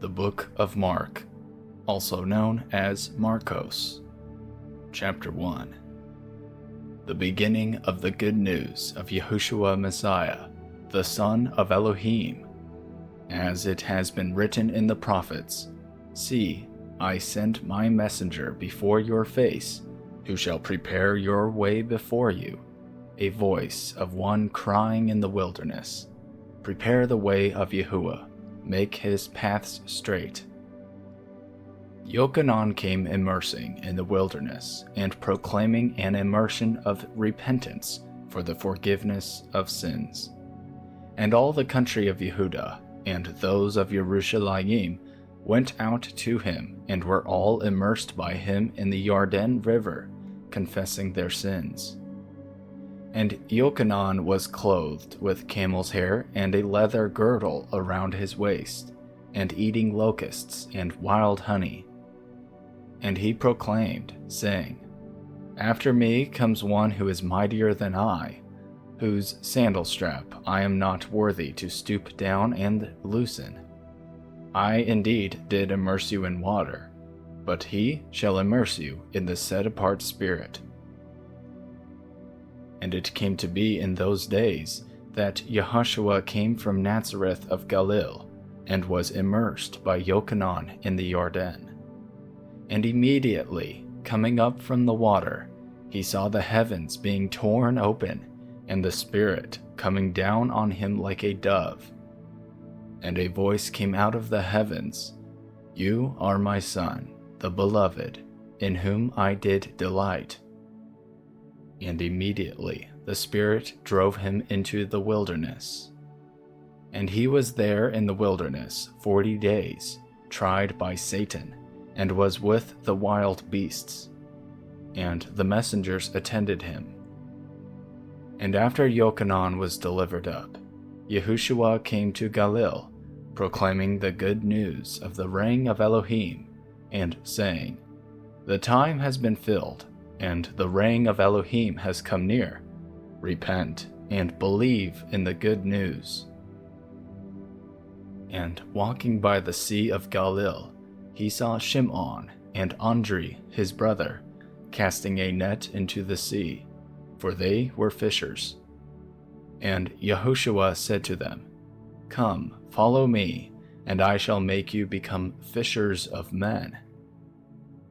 The Book of Mark, also known as Marqos. Chapter 1. The beginning of the good news of Yahushua Messiah, the Son of Elohim. As it has been written in the prophets, "See, I send my messenger before your face, who shall prepare your way before you, a voice of one crying in the wilderness, prepare the way of Yahuwah, make his paths straight." Yochanan came immersing in the wilderness and proclaiming an immersion of repentance for the forgiveness of sins. And all the country of Yehuda and those of Yerushalayim went out to him and were all immersed by him in the Yarden River, confessing their sins. And Yochanan was clothed with camel's hair and a leather girdle around his waist, and eating locusts and wild honey. And he proclaimed, saying, "After me comes one who is mightier than I, whose sandal strap I am not worthy to stoop down and loosen. I indeed did immerse you in water, but he shall immerse you in the set-apart Spirit." And it came to be in those days that Yahushua came from Nazareth of Galilee, and was immersed by Yochanan in the Yarden. And immediately, coming up from the water, he saw the heavens being torn open, and the Spirit coming down on him like a dove. And a voice came out of the heavens, "You are my Son, the Beloved, in whom I did delight." And immediately the Spirit drove him into the wilderness. And he was there in the wilderness 40 days, tried by Satan, and was with the wild beasts. And the messengers attended him. And after Yochanan was delivered up, Yahushua came to Galilee, proclaiming the good news of the reign of Elohim, and saying, "The time has been filled, and the reign of Elohim has come near. Repent and believe in the good news." And walking by the Sea of Galilee, he saw Shimon and Andri, his brother, casting a net into the sea, for they were fishers. And Yahushua said to them, "Come, follow me, and I shall make you become fishers of men."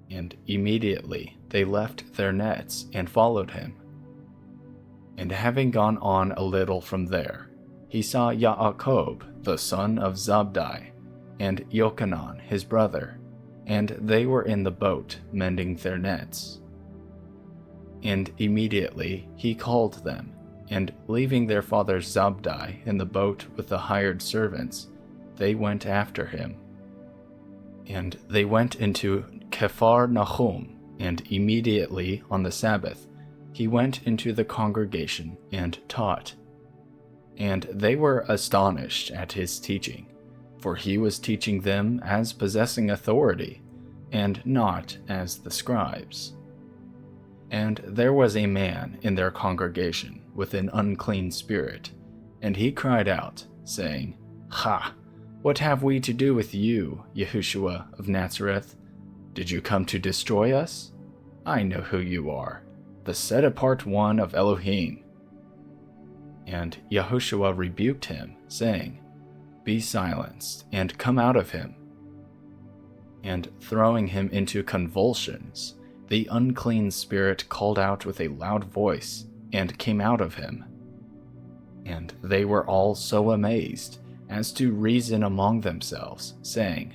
And immediately they left their nets and followed him. And having gone on a little from there, he saw Yaakov, the son of Zabdi, and Yochanan his brother, and they were in the boat mending their nets. And immediately he called them, and leaving their father Zabdi in the boat with the hired servants, they went after him. And they went into Kephar Nahum, and immediately on the Sabbath he went into the congregation and taught. And they were astonished at his teaching, for he was teaching them as possessing authority, and not as the scribes. And there was a man in their congregation with an unclean spirit, and he cried out, saying, "Ha! What have we to do with you, Yahushua of Nazareth? Did you come to destroy us? I know who you are, the set-apart one of Elohim." And Yahushua rebuked him, saying, "Be silenced, and come out of him." And throwing him into convulsions, the unclean spirit called out with a loud voice, and came out of him. And they were all so amazed as to reason among themselves, saying,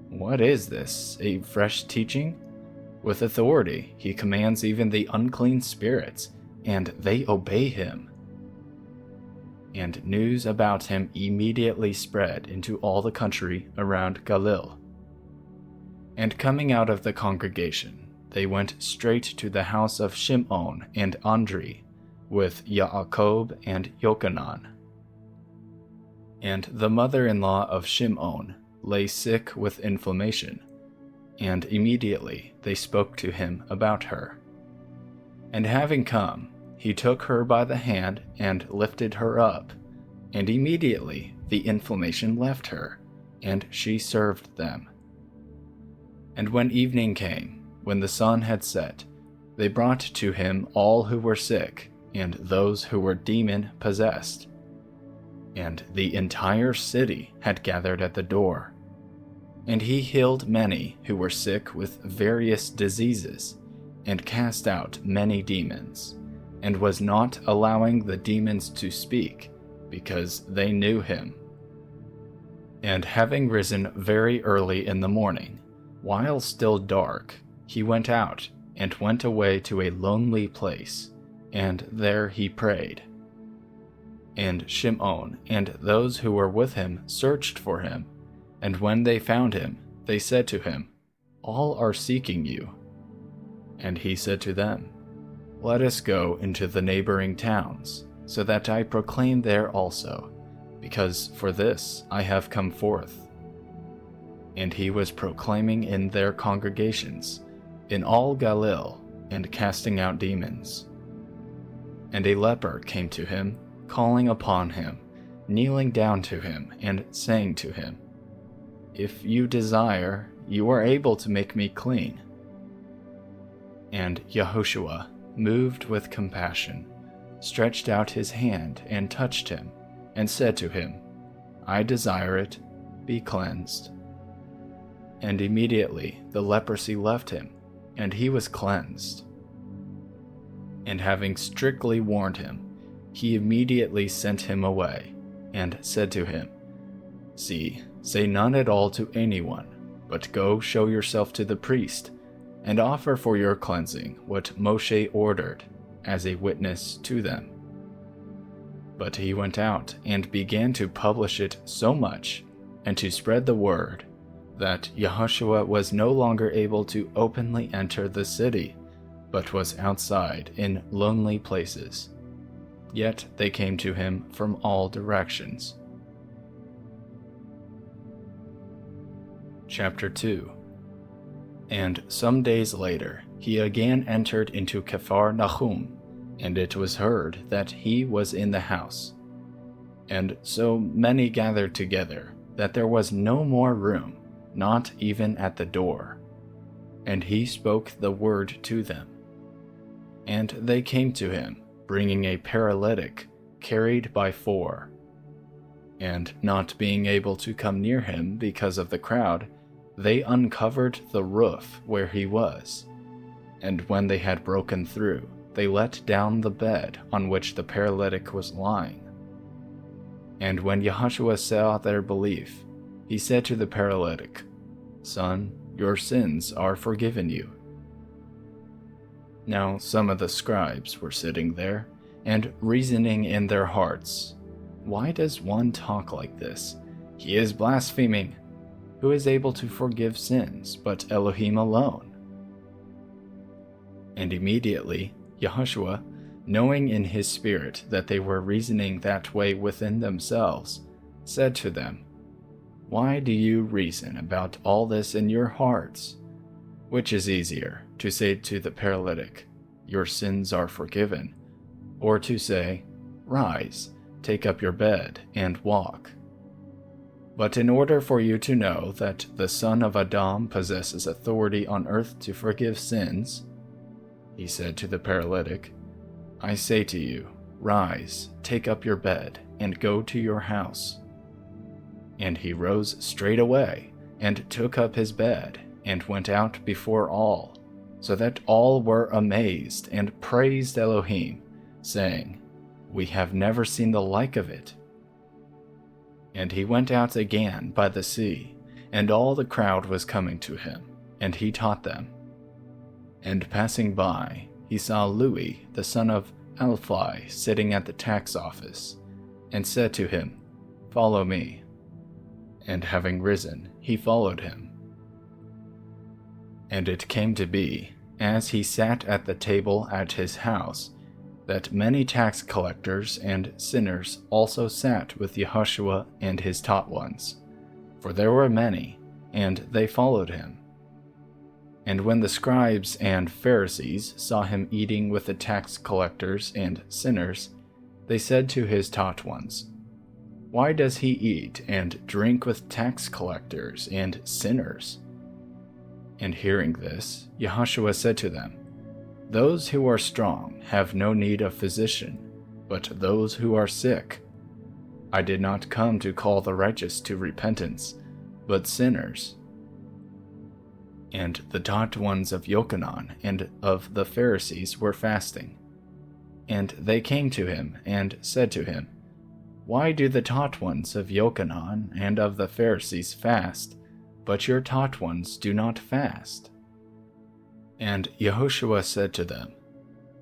"What is this, a fresh teaching? With authority he commands even the unclean spirits, and they obey him." And news about him immediately spread into all the country around Galilee. And coming out of the congregation, they went straight to the house of Shimon and Andri, with Yaakov and Yochanan. And the mother-in-law of Shimon lay sick with inflammation, and immediately they spoke to him about her. And having come, he took her by the hand and lifted her up, and immediately the inflammation left her, and she served them. And when evening came, when the sun had set, they brought to him all who were sick and those who were demon-possessed. And the entire city had gathered at the door. And he healed many who were sick with various diseases, and cast out many demons, and was not allowing the demons to speak, because they knew him. And having risen very early in the morning, while still dark, he went out, and went away to a lonely place, and there he prayed. And Shimon and those who were with him searched for him, and when they found him, they said to him, "All are seeking you." And he said to them, "Let us go into the neighboring towns, so that I proclaim there also, because for this I have come forth." And he was proclaiming in their congregations, in all Galilee, and casting out demons. And a leper came to him, calling upon him, kneeling down to him, and saying to him, "If you desire, you are able to make me clean." And Yahushua, moved with compassion, stretched out his hand and touched him, and said to him, "I desire it, be cleansed." And immediately the leprosy left him, and he was cleansed. And having strictly warned him, he immediately sent him away, and said to him, "See, say none at all to anyone, but go show yourself to the priest, and offer for your cleansing what Moshe ordered, as a witness to them." But he went out and began to publish it so much, and to spread the word, that Yahushua was no longer able to openly enter the city, but was outside in lonely places. Yet they came to him from all directions. Chapter 2. And some days later, he again entered into Capharnaum, and it was heard that he was in the house. And so many gathered together, that there was no more room, not even at the door. And he spoke the word to them. And they came to him, bringing a paralytic, carried by 4. And not being able to come near him because of the crowd, they uncovered the roof where he was. And when they had broken through, they let down the bed on which the paralytic was lying. And when Yahushua saw their belief, he said to the paralytic, "Son, your sins are forgiven you." Now some of the scribes were sitting there, and reasoning in their hearts, "Why does one talk like this? He is blaspheming. Who is able to forgive sins but Elohim alone?" And immediately Yahushua, knowing in his spirit that they were reasoning that way within themselves, said to them, "Why do you reason about all this in your hearts? Which is easier, to say to the paralytic, 'Your sins are forgiven,' or to say, 'Rise, take up your bed, and walk'? But in order for you to know that the Son of Adam possesses authority on earth to forgive sins," he said to the paralytic, "I say to you, rise, take up your bed, and go to your house." And he rose straight away, and took up his bed, and went out before all, so that all were amazed and praised Elohim, saying, "We have never seen the like of it." And he went out again by the sea, and all the crowd was coming to him, and he taught them. And passing by, he saw Louis, the son of Alphi, sitting at the tax office, and said to him, "Follow me." And having risen, he followed him. And it came to be, as he sat at the table at his house, that many tax collectors and sinners also sat with Yahushua and his taught ones, for there were many, and they followed him. And when the scribes and Pharisees saw him eating with the tax collectors and sinners, they said to his taught ones, Why does he eat and drink with tax collectors and sinners?" And hearing this, Yahushua said to them, "Those who are strong have no need of physician, but those who are sick. I did not come to call the righteous to repentance, but sinners." And the taught ones of Yochanan and of the Pharisees were fasting. And they came to him and said to him, "Why do the taught ones of Yochanan and of the Pharisees fast, but your taught ones do not fast?" And Yahushua said to them,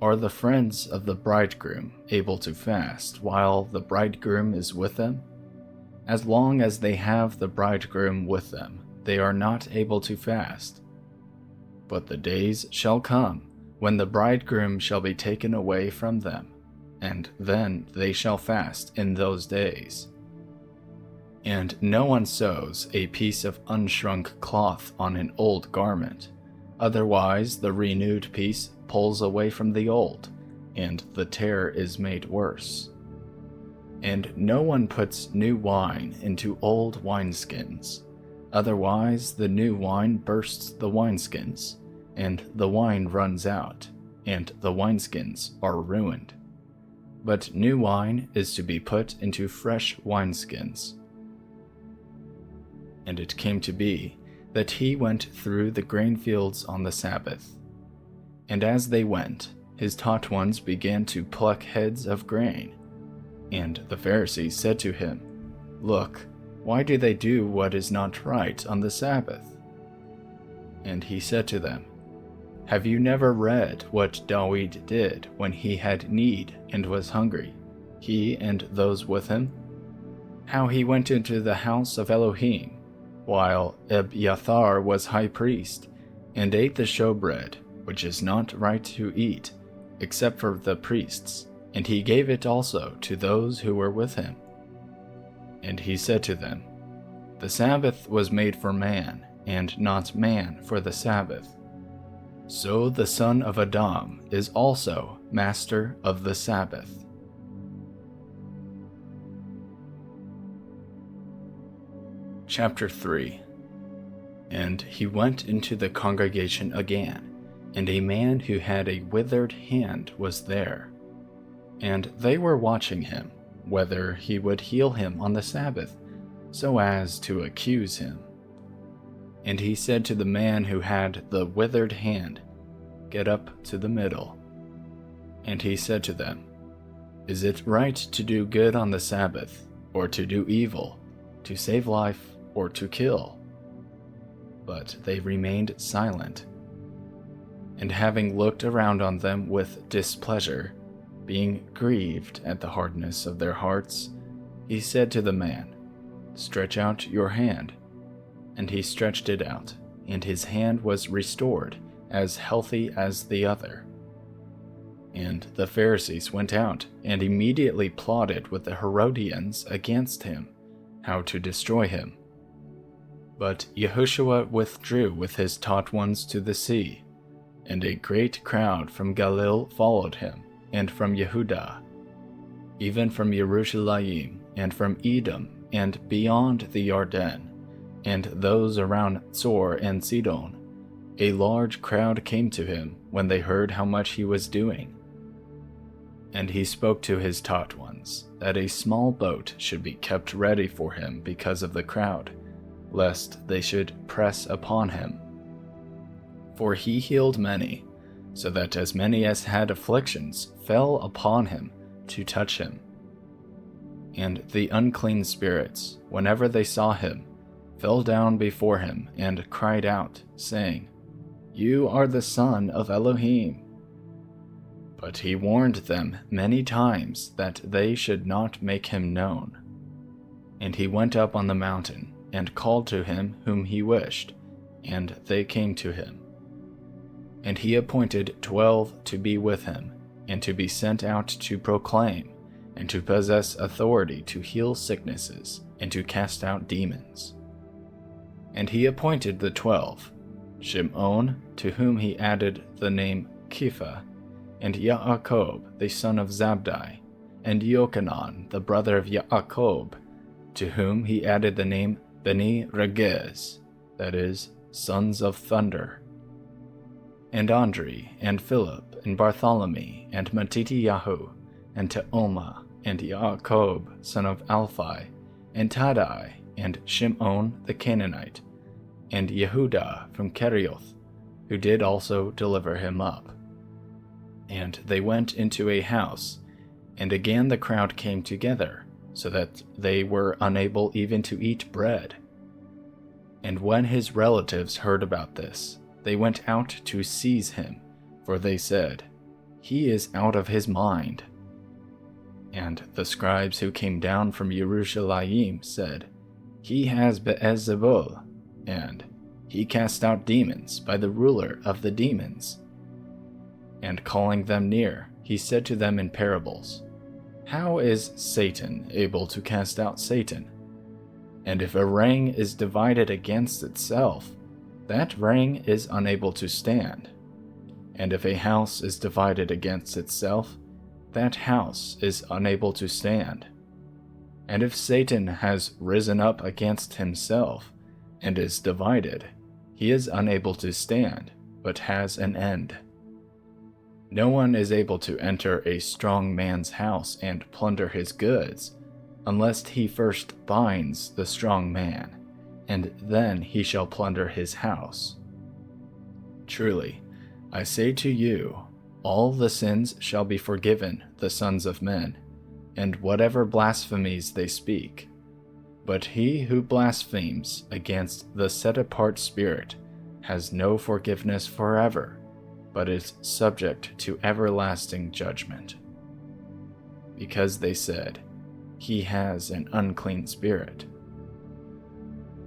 "Are the friends of the bridegroom able to fast while the bridegroom is with them? As long as they have the bridegroom with them, they are not able to fast. But the days shall come when the bridegroom shall be taken away from them, and then they shall fast in those days. And no one sews a piece of unshrunk cloth on an old garment, otherwise the renewed piece pulls away from the old, and the tear is made worse. And no one puts new wine into old wineskins, otherwise the new wine bursts the wineskins, and the wine runs out, and the wineskins are ruined. But new wine is to be put into fresh wineskins." And it came to be that he went through the grain fields on the Sabbath. And as they went, his taught ones began to pluck heads of grain. And the Pharisees said to him, "Look, why do they do what is not right on the Sabbath?" And he said to them, "Have you never read what David did when he had need and was hungry, he and those with him? How he went into the house of Elohim, while Abiathar was high priest, and ate the showbread, which is not right to eat, except for the priests, and he gave it also to those who were with him." And he said to them, "The Sabbath was made for man, and not man for the Sabbath. So the Son of Adam is also master of the Sabbath." Chapter 3. And he went into the congregation again, and a man who had a withered hand was there. And they were watching him, whether he would heal him on the Sabbath, so as to accuse him. And he said to the man who had the withered hand, "Get up to the middle." And he said to them, "Is it right to do good on the Sabbath, or to do evil, to save life, or to kill?" But they remained silent. And having looked around on them with displeasure, being grieved at the hardness of their hearts, he said to the man, "Stretch out your hand." And he stretched it out, and his hand was restored, as healthy as the other. And the Pharisees went out, and immediately plotted with the Herodians against him, how to destroy him. But Yahushua withdrew with his taught ones to the sea, and a great crowd from Galilee followed him, and from Yehudah, even from Jerusalem, and from Edom, and beyond the Jordan, and those around Zor and Sidon. A large crowd came to him when they heard how much he was doing. And he spoke to his taught ones that a small boat should be kept ready for him because of the crowd, lest they should press upon him. For he healed many, so that as many as had afflictions fell upon him to touch him. And the unclean spirits, whenever they saw him, fell down before him and cried out, saying, "You are the Son of Elohim." But he warned them many times that they should not make him known. And he went up on the mountain, and called to him whom he wished, and they came to him. And he appointed 12 to be with him, and to be sent out to proclaim, and to possess authority to heal sicknesses, and to cast out demons. And he appointed the 12, Shimon, to whom he added the name Kepha, and Yaakov the son of Zabdi, and Yochanan the brother of Yaakov, to whom he added the name Beni Regez, that is, sons of thunder. And Andri, and Philip, and Bartholomew, and Matityahu, and Teoma, and Jacob, son of Alphi, and Taddai, and Shimon the Canaanite, and Yehuda from Kerioth, who did also deliver him up. And they went into a house, and again the crowd came together, so that they were unable even to eat bread. And when his relatives heard about this, they went out to seize him, for they said, "He is out of his mind." And the scribes who came down from Jerusalem said, "He has Beelzebul," and "He cast out demons by the ruler of the demons." And calling them near, he said to them in parables, "How is Satan able to cast out Satan? And if a ring is divided against itself, that ring is unable to stand. And if a house is divided against itself, that house is unable to stand. And if Satan has risen up against himself and is divided, he is unable to stand, but has an end. No one is able to enter a strong man's house and plunder his goods, unless he first binds the strong man, and then he shall plunder his house. Truly, I say to you, all the sins shall be forgiven the sons of men, and whatever blasphemies they speak. But he who blasphemes against the set-apart Spirit has no forgiveness forever, but is subject to everlasting judgment. Because they said, "He has an unclean spirit."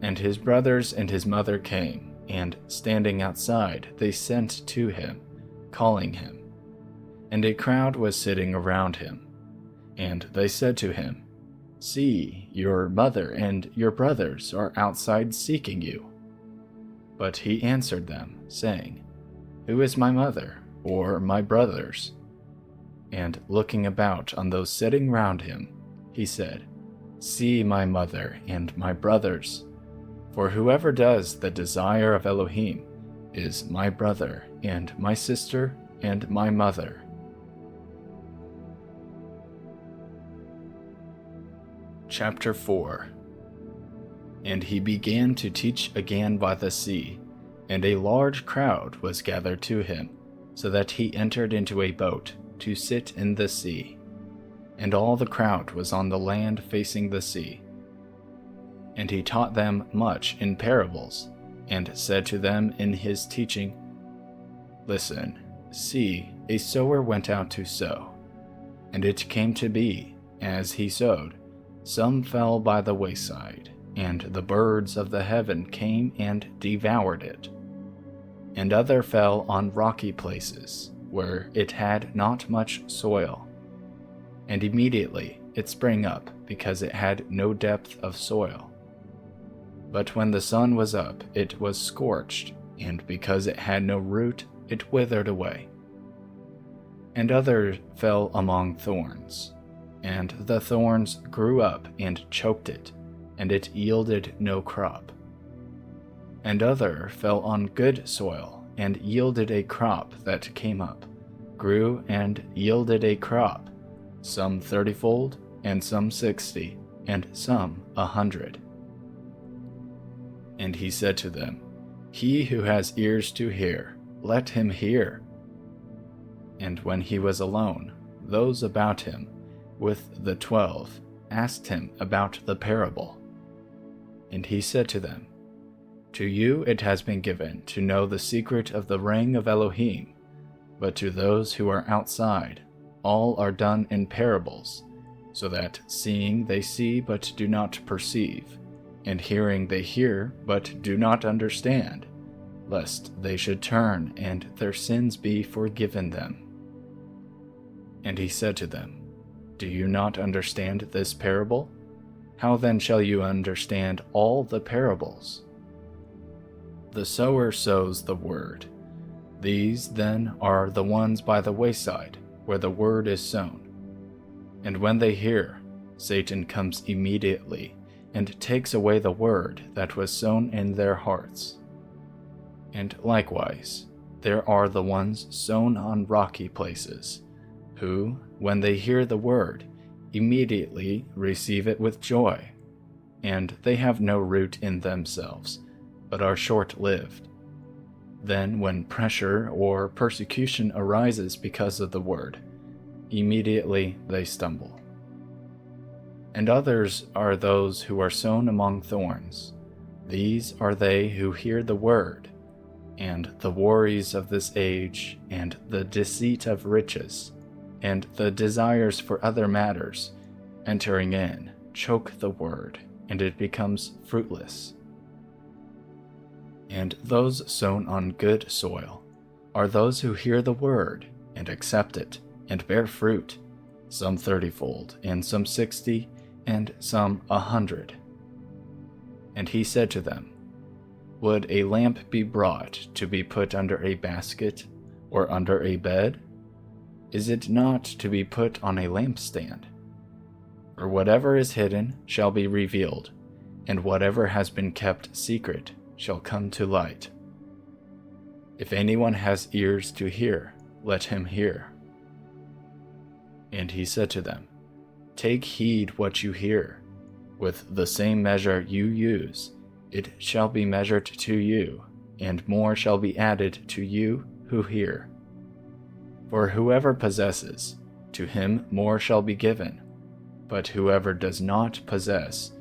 And his brothers and his mother came, and standing outside, they sent to him, calling him. And a crowd was sitting around him. And they said to him, "See, your mother and your brothers are outside seeking you." But he answered them, saying, "Who is my mother, or my brothers?" And looking about on those sitting round him, he said, "See my mother and my brothers. For whoever does the desire of Elohim is my brother and my sister and my mother." Chapter 4. And he began to teach again by the sea, and a large crowd was gathered to him, so that he entered into a boat to sit in the sea. And all the crowd was on the land facing the sea. And he taught them much in parables, and said to them in his teaching, "Listen, see, a sower went out to sow. And it came to be, as he sowed, some fell by the wayside, and the birds of the heaven came and devoured it. And other fell on rocky places, where it had not much soil. And immediately it sprang up, because it had no depth of soil. But when the sun was up, it was scorched, and because it had no root, it withered away. And others fell among thorns, and the thorns grew up and choked it, and it yielded no crop. And other fell on good soil, and yielded a crop that came up, grew and yielded a crop, some 30-fold, and some 60, and some 100. And he said to them, "He who has ears to hear, let him hear." And when he was alone, those about him, with the 12, asked him about the parable. And he said to them, "To you it has been given to know the secret of the ring of Elohim, but to those who are outside, all are done in parables, so that seeing they see but do not perceive, and hearing they hear but do not understand, lest they should turn and their sins be forgiven them." And he said to them, "Do you not understand this parable? How then shall you understand all the parables? The sower sows the word. These, then, are the ones by the wayside, where the word is sown. And when they hear, Satan comes immediately and takes away the word that was sown in their hearts. And likewise, there are the ones sown on rocky places, who, when they hear the word, immediately receive it with joy, and they have no root in themselves, but are short-lived. Then when pressure or persecution arises because of the word, immediately they stumble. And others are those who are sown among thorns. These are they who hear the word, and the worries of this age, and the deceit of riches, and the desires for other matters, entering in, choke the word, and it becomes fruitless. And those sown on good soil are those who hear the word, and accept it, and bear fruit, some 30-fold, and some 60, and some 100. And he said to them, Would a lamp be brought to be put under a basket, or under a bed? Is it not to be put on a lampstand? For whatever is hidden shall be revealed, and whatever has been kept secret shall come to light. If anyone has ears to hear, let him hear. And he said to them, Take heed what you hear. With the same measure you use, it shall be measured to you, and more shall be added to you who hear. For whoever possesses, to him more shall be given, but whoever does not possess,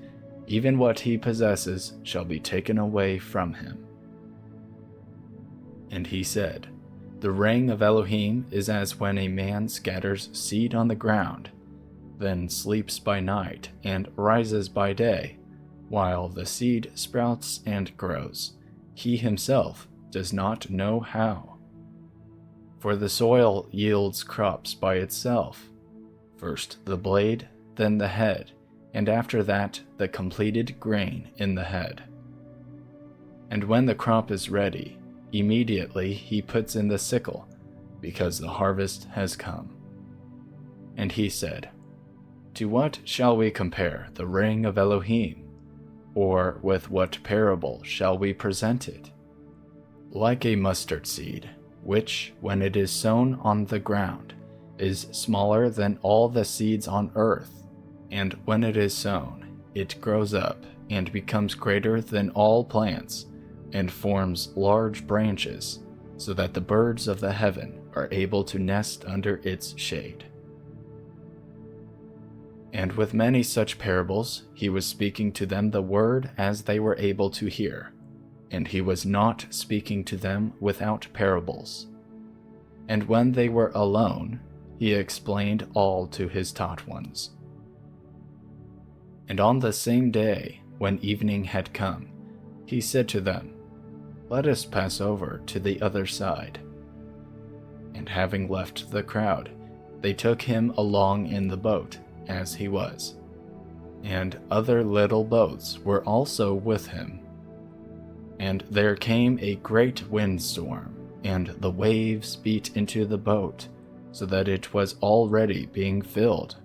even what he possesses shall be taken away from him. And he said, The reign of Elohim is as when a man scatters seed on the ground, then sleeps by night and rises by day, while the seed sprouts and grows. He himself does not know how. For the soil yields crops by itself, first the blade, then the head, and after that the completed grain in the head. And when the crop is ready, immediately he puts in the sickle, because the harvest has come. And he said, To what shall we compare the reign of Elohim? Or with what parable shall we present it? Like a mustard seed, which, when it is sown on the ground, is smaller than all the seeds on earth, and when it is sown, it grows up and becomes greater than all plants, and forms large branches, so that the birds of the heaven are able to nest under its shade. And with many such parables he was speaking to them the word as they were able to hear, and he was not speaking to them without parables. And when they were alone, he explained all to his taught ones. And on the same day, when evening had come, he said to them, Let us pass over to the other side. And having left the crowd, they took him along in the boat, as he was. And other little boats were also with him. And there came a great windstorm, and the waves beat into the boat, so that it was already being filled.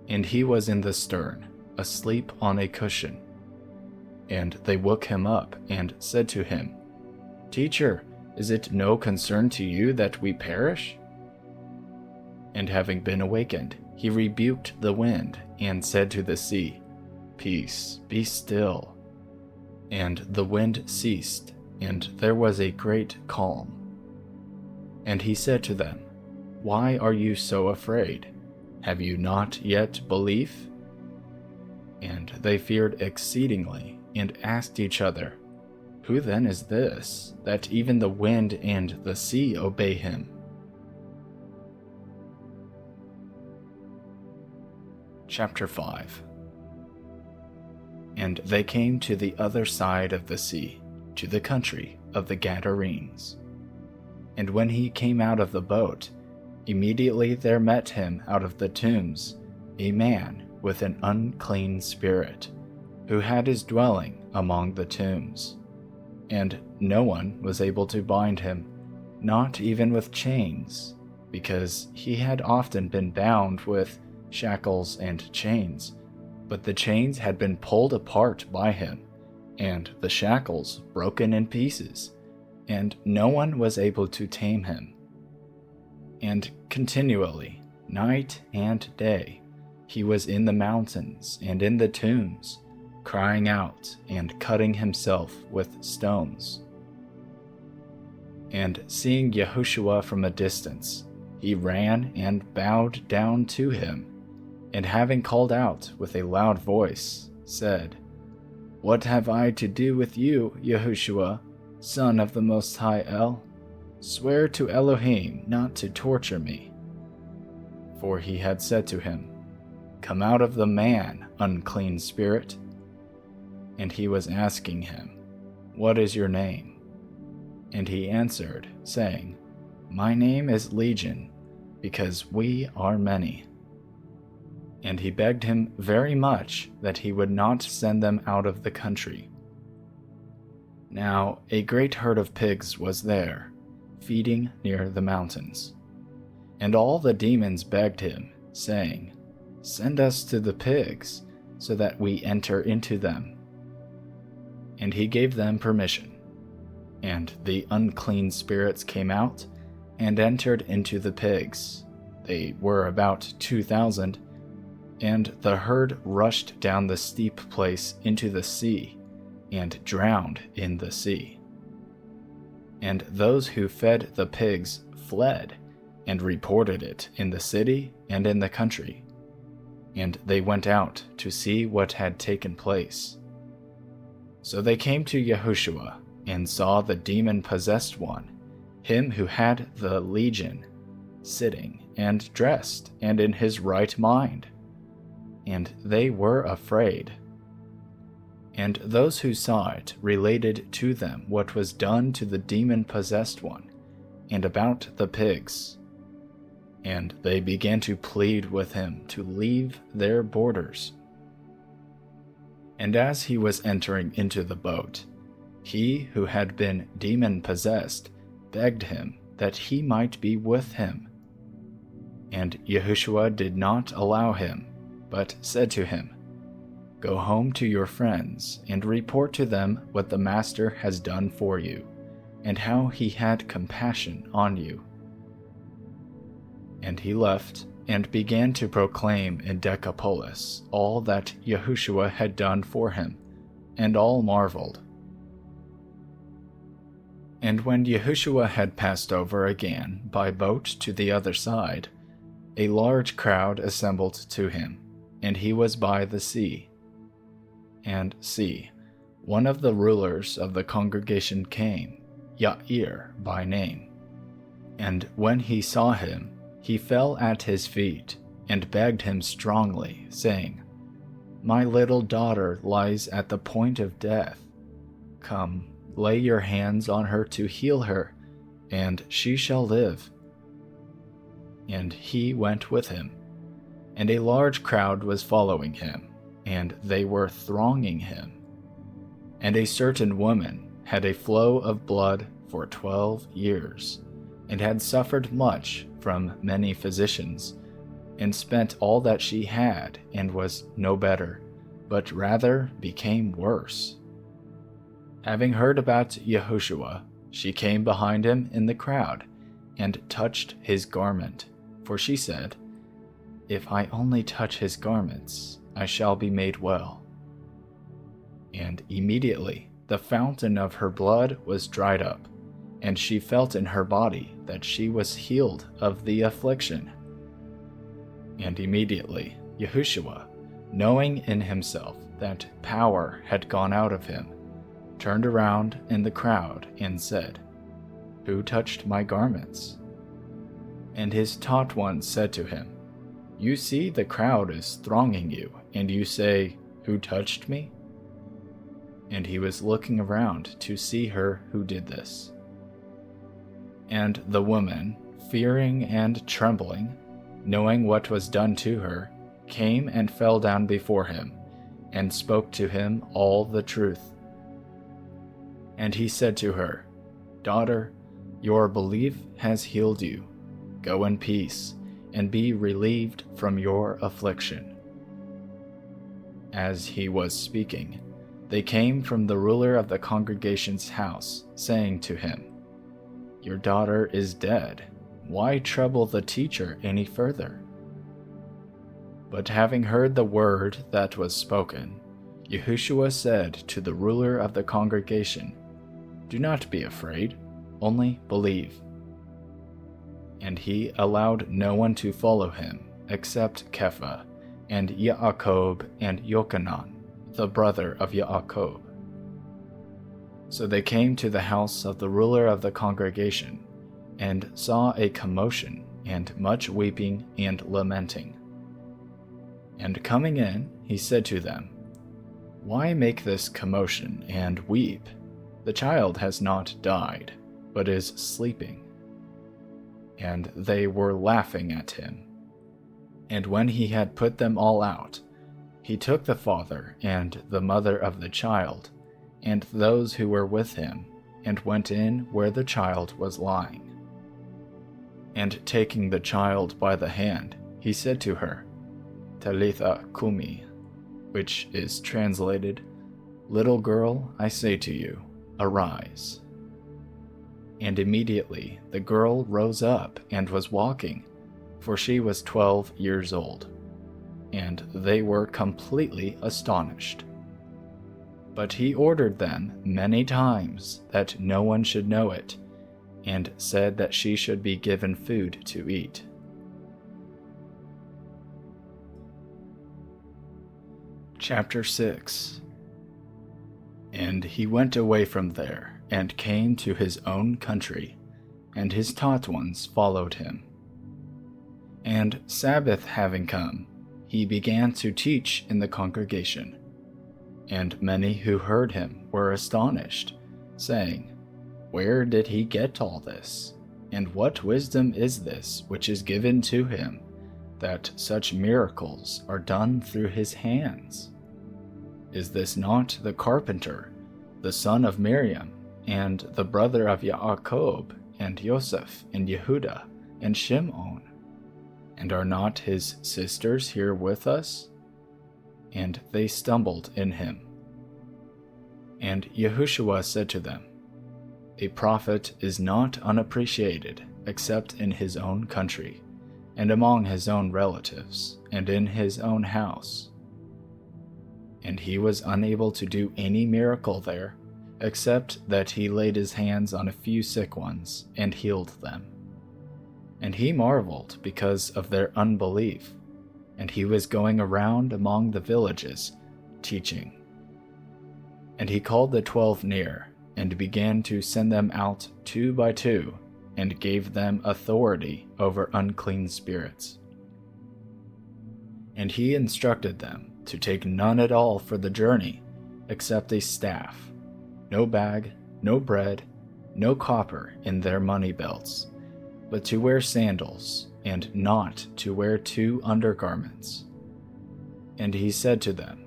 And he was in the stern, asleep on a cushion. And they woke him up, and said to him, Teacher, is it no concern to you that we perish? And having been awakened, he rebuked the wind, and said to the sea, Peace, be still. And the wind ceased, and there was a great calm. And he said to them, Why are you so afraid? Have you not yet belief? And they feared exceedingly, and asked each other, Who then is this, that even the wind and the sea obey him? Chapter 5. And they came to the other side of the sea, to the country of the Gadarenes. And when he came out of the boat, immediately there met him out of the tombs a man with an unclean spirit, who had his dwelling among the tombs. And no one was able to bind him, not even with chains, because he had often been bound with shackles and chains, But the chains had been pulled apart by him, and the shackles broken in pieces, and no one was able to tame him. And continually, night and day, he was in the mountains and in the tombs, crying out and cutting himself with stones. And seeing Yahushua from a distance, he ran and bowed down to him, and having called out with a loud voice, said, "What have I to do with you, Yahushua, Son of the Most High El? Swear to Elohim not to torture me." For he had said to him, "Come out of the man, unclean spirit." And he was asking him, "What is your name?" And he answered, saying, "My name is Legion, because we are many." And he begged him very much that he would not send them out of the country. Now a great herd of pigs was there, feeding near the mountains. And all the demons begged him, saying, "Send us to the pigs, so that we enter into them." And he gave them permission. And the unclean spirits came out and entered into the pigs. They were about 2,000, and the herd rushed down the steep place into the sea, and drowned in the sea. And those who fed the pigs fled, and reported it in the city and in the country. And they went out to see what had taken place. So they came to Yahushua, and saw the demon-possessed one, him who had the legion, sitting and dressed and in his right mind. And they were afraid. And those who saw it related to them what was done to the demon-possessed one, and about the pigs. And they began to plead with him to leave their borders. And as he was entering into the boat, he who had been demon-possessed begged him that he might be with him. And Yahushua did not allow him, but said to him, "Go home to your friends, and report to them what the Master has done for you, and how he had compassion on you." And he left, and began to proclaim in Decapolis all that Yahushua had done for him, and all marveled. And when Yahushua had passed over again by boat to the other side, a large crowd assembled to him, and he was by the sea. And see, one of the rulers of the congregation came, Yair by name. And when he saw him, he fell at his feet, and begged him strongly, saying, "My little daughter lies at the point of death. Come, lay your hands on her to heal her, and she shall live." And he went with him, and a large crowd was following him, and they were thronging him. And a certain woman had a flow of blood for 12 years, and had suffered much from many physicians, and spent all that she had, and was no better, but rather became worse. Having heard about Yahushua, she came behind him in the crowd, and touched his garment, for she said, "If I only touch his garments, I shall be made well." And immediately the fountain of her blood was dried up, and she felt in her body that she was healed of the affliction. And immediately Yahushua, knowing in himself that power had gone out of him, turned around in the crowd and said, "Who touched my garments?" And his taught ones said to him, "You see the crowd is thronging you, and you say, 'Who touched me?'" And he was looking around to see her who did this. And the woman, fearing and trembling, knowing what was done to her, came and fell down before him, and spoke to him all the truth. And he said to her, "Daughter, your belief has healed you. Go in peace, and be relieved from your affliction." As he was speaking, they came from the ruler of the congregation's house, saying to him, "Your daughter is dead. Why trouble the teacher any further?" But having heard the word that was spoken, Yahushua said to the ruler of the congregation, "Do not be afraid, only believe." And he allowed no one to follow him except Kepha and Yaakov and Yochanan, the brother of Yaakov. So they came to the house of the ruler of the congregation, and saw a commotion and much weeping and lamenting. And coming in, he said to them, "Why make this commotion and weep? The child has not died, but is sleeping." And they were laughing at him. And when he had put them all out, he took the father and the mother of the child, and those who were with him, and went in where the child was lying. And taking the child by the hand, he said to her, "Talitha kumi," which is translated, "Little girl, I say to you, arise." And immediately the girl rose up and was walking, for she was 12 years old. And they were completely astonished. But he ordered them many times that no one should know it, and said that she should be given food to eat. Chapter 6. And he went away from there, and came to his own country, and his taught ones followed him. And Sabbath having come, he began to teach in the congregation. And many who heard him were astonished, saying, "Where did he get all this? And what wisdom is this which is given to him, that such miracles are done through his hands? Is this not the carpenter, the son of Miriam, and the brother of Yaakov, and Joseph, and Yehuda, and Shimon? And are not his sisters here with us?" And they stumbled in him. And Yahushua said to them, "A prophet is not unappreciated except in his own country, and among his own relatives, and in his own house." And he was unable to do any miracle there, except that he laid his hands on a few sick ones and healed them. And he marveled because of their unbelief, and he was going around among the villages, teaching. And he called the 12 near, and began to send them out 2 by 2, and gave them authority over unclean spirits. And he instructed them to take none at all for the journey, except a staff, no bag, no bread, no copper in their money belts, but to wear sandals, and not to wear 2 undergarments. And he said to them,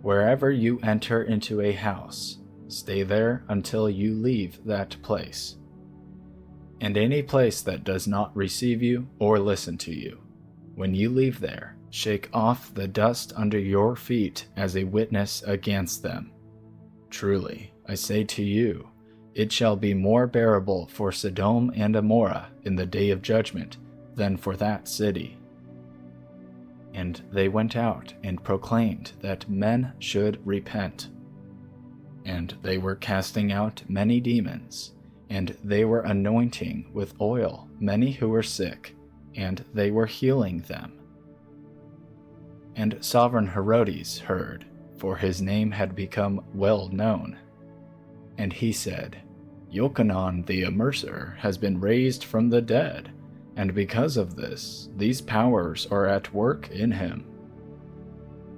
"Wherever you enter into a house, stay there until you leave that place. And any place that does not receive you or listen to you, when you leave there, shake off the dust under your feet as a witness against them. Truly, I say to you, it shall be more bearable for Sodom and Gomorrah in the day of judgment than for that city." And they went out and proclaimed that men should repent. And they were casting out many demons, and they were anointing with oil many who were sick, and they were healing them. And Sovereign Herodes heard, for his name had become well known. And he said, "Yochanan the Immerser has been raised from the dead, and because of this, these powers are at work in him."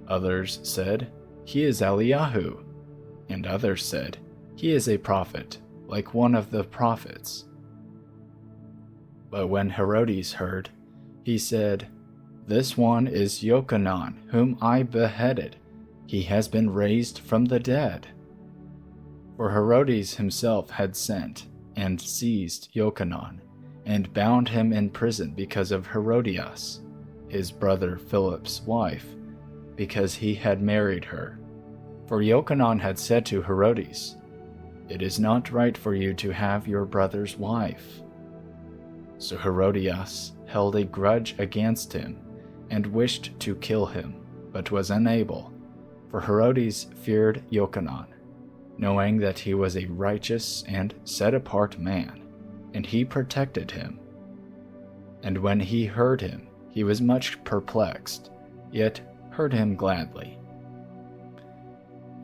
Others said, "He is Eliyahu," and others said, "He is a prophet, like one of the prophets." But when Herodes heard, he said, "This one is Yochanan, whom I beheaded. He has been raised from the dead." For Herodes himself had sent and seized Yochanan, and bound him in prison because of Herodias, his brother Philip's wife, because he had married her. For Yochanan had said to Herodes, "It is not right for you to have your brother's wife." So Herodias held a grudge against him and wished to kill him, but was unable, for Herodes feared Yochanan, knowing that he was a righteous and set-apart man, and he protected him. And when he heard him, he was much perplexed, yet heard him gladly.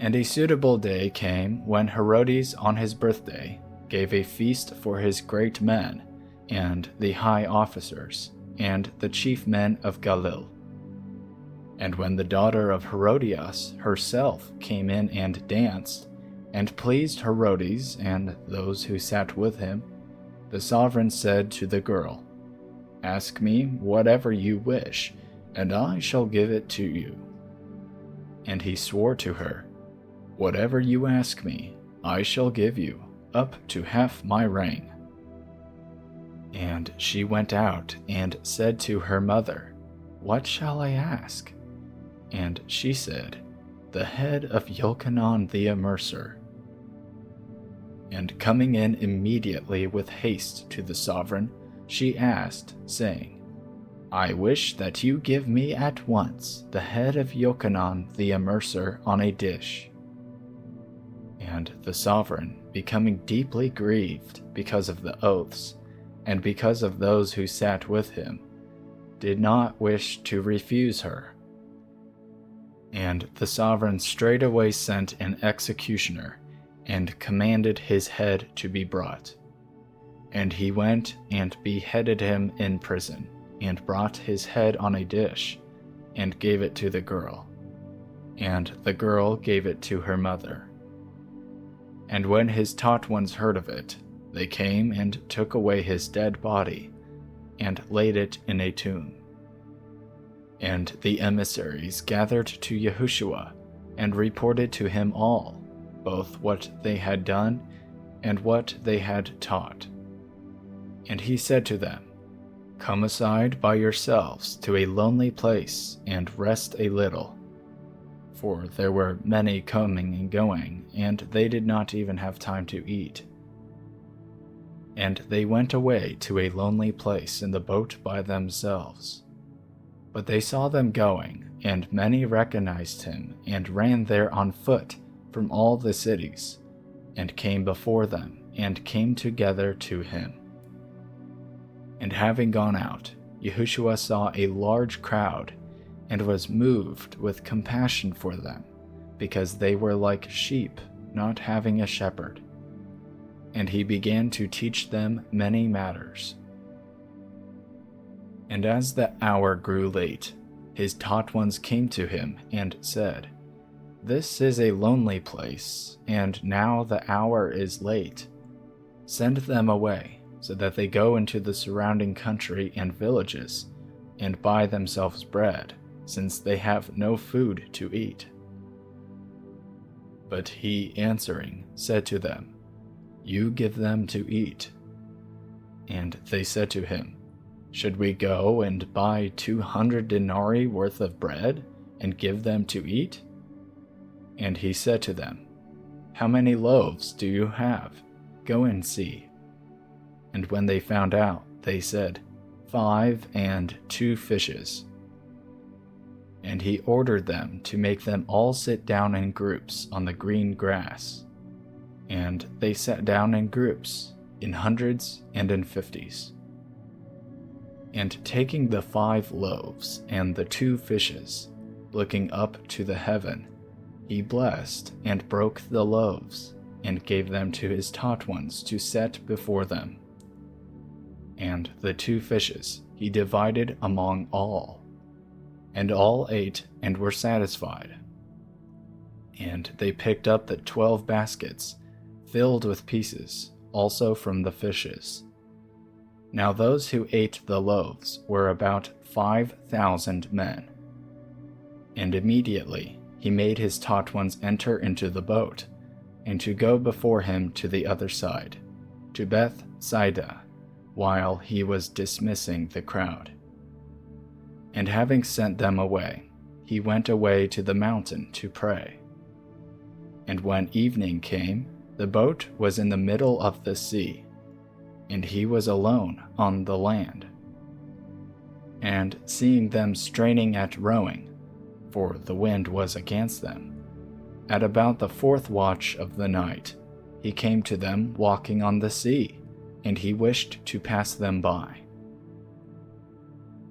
And a suitable day came when Herodes on his birthday gave a feast for his great men, and the high officers, and the chief men of Galilee. And when the daughter of Herodias herself came in and danced, and pleased Herodes and those who sat with him, the sovereign said to the girl, "Ask me whatever you wish, and I shall give it to you." And he swore to her, "Whatever you ask me, I shall give you, up to half my reign." And she went out and said to her mother, "What shall I ask?" And she said, "The head of Yochanan the immerser." And coming in immediately with haste to the sovereign, she asked, saying, "I wish that you give me at once the head of Yochanan the immerser on a dish." And the sovereign, becoming deeply grieved because of the oaths, and because of those who sat with him, did not wish to refuse her. And the sovereign straightway sent an executioner, and commanded his head to be brought. And he went and beheaded him in prison, and brought his head on a dish, and gave it to the girl. And the girl gave it to her mother. And when his taught ones heard of it, they came and took away his dead body, and laid it in a tomb. And the emissaries gathered to Yahushua, and reported to him all, both what they had done, and what they had taught. And he said to them, "Come aside by yourselves to a lonely place, and rest a little." For there were many coming and going, and they did not even have time to eat. And they went away to a lonely place in the boat by themselves. But they saw them going, and many recognized him, and ran there on foot from all the cities, and came before them, and came together to him. And having gone out, Yahushua saw a large crowd, and was moved with compassion for them, because they were like sheep not having a shepherd. And he began to teach them many matters. And as the hour grew late, his taught ones came to him and said, "This is a lonely place, and now the hour is late. Send them away, so that they go into the surrounding country and villages, and buy themselves bread, since they have no food to eat." But he answering said to them, "You give them to eat." And they said to him, "Should we go and buy 200 denarii worth of bread, and give them to eat?" And he said to them, "How many loaves do you have? Go and see." And when they found out, they said, 5 and 2 fishes. And he ordered them to make them all sit down in groups on the green grass. And they sat down in groups, in hundreds and in 50s. And taking the 5 loaves and the 2 fishes, looking up to the heaven, he blessed and broke the loaves, and gave them to his taught ones to set before them. And the 2 fishes he divided among all. And all ate and were satisfied. And they picked up the 12 baskets, filled with pieces, also from the fishes. Now those who ate the loaves were about 5,000 men. And immediately he made his taught ones enter into the boat, and to go before him to the other side, to Bethsaida, while he was dismissing the crowd. And having sent them away, he went away to the mountain to pray. And when evening came, the boat was in the middle of the sea, and he was alone on the land. And seeing them straining at rowing, for the wind was against them, at about the 4th watch of the night, he came to them walking on the sea, and he wished to pass them by.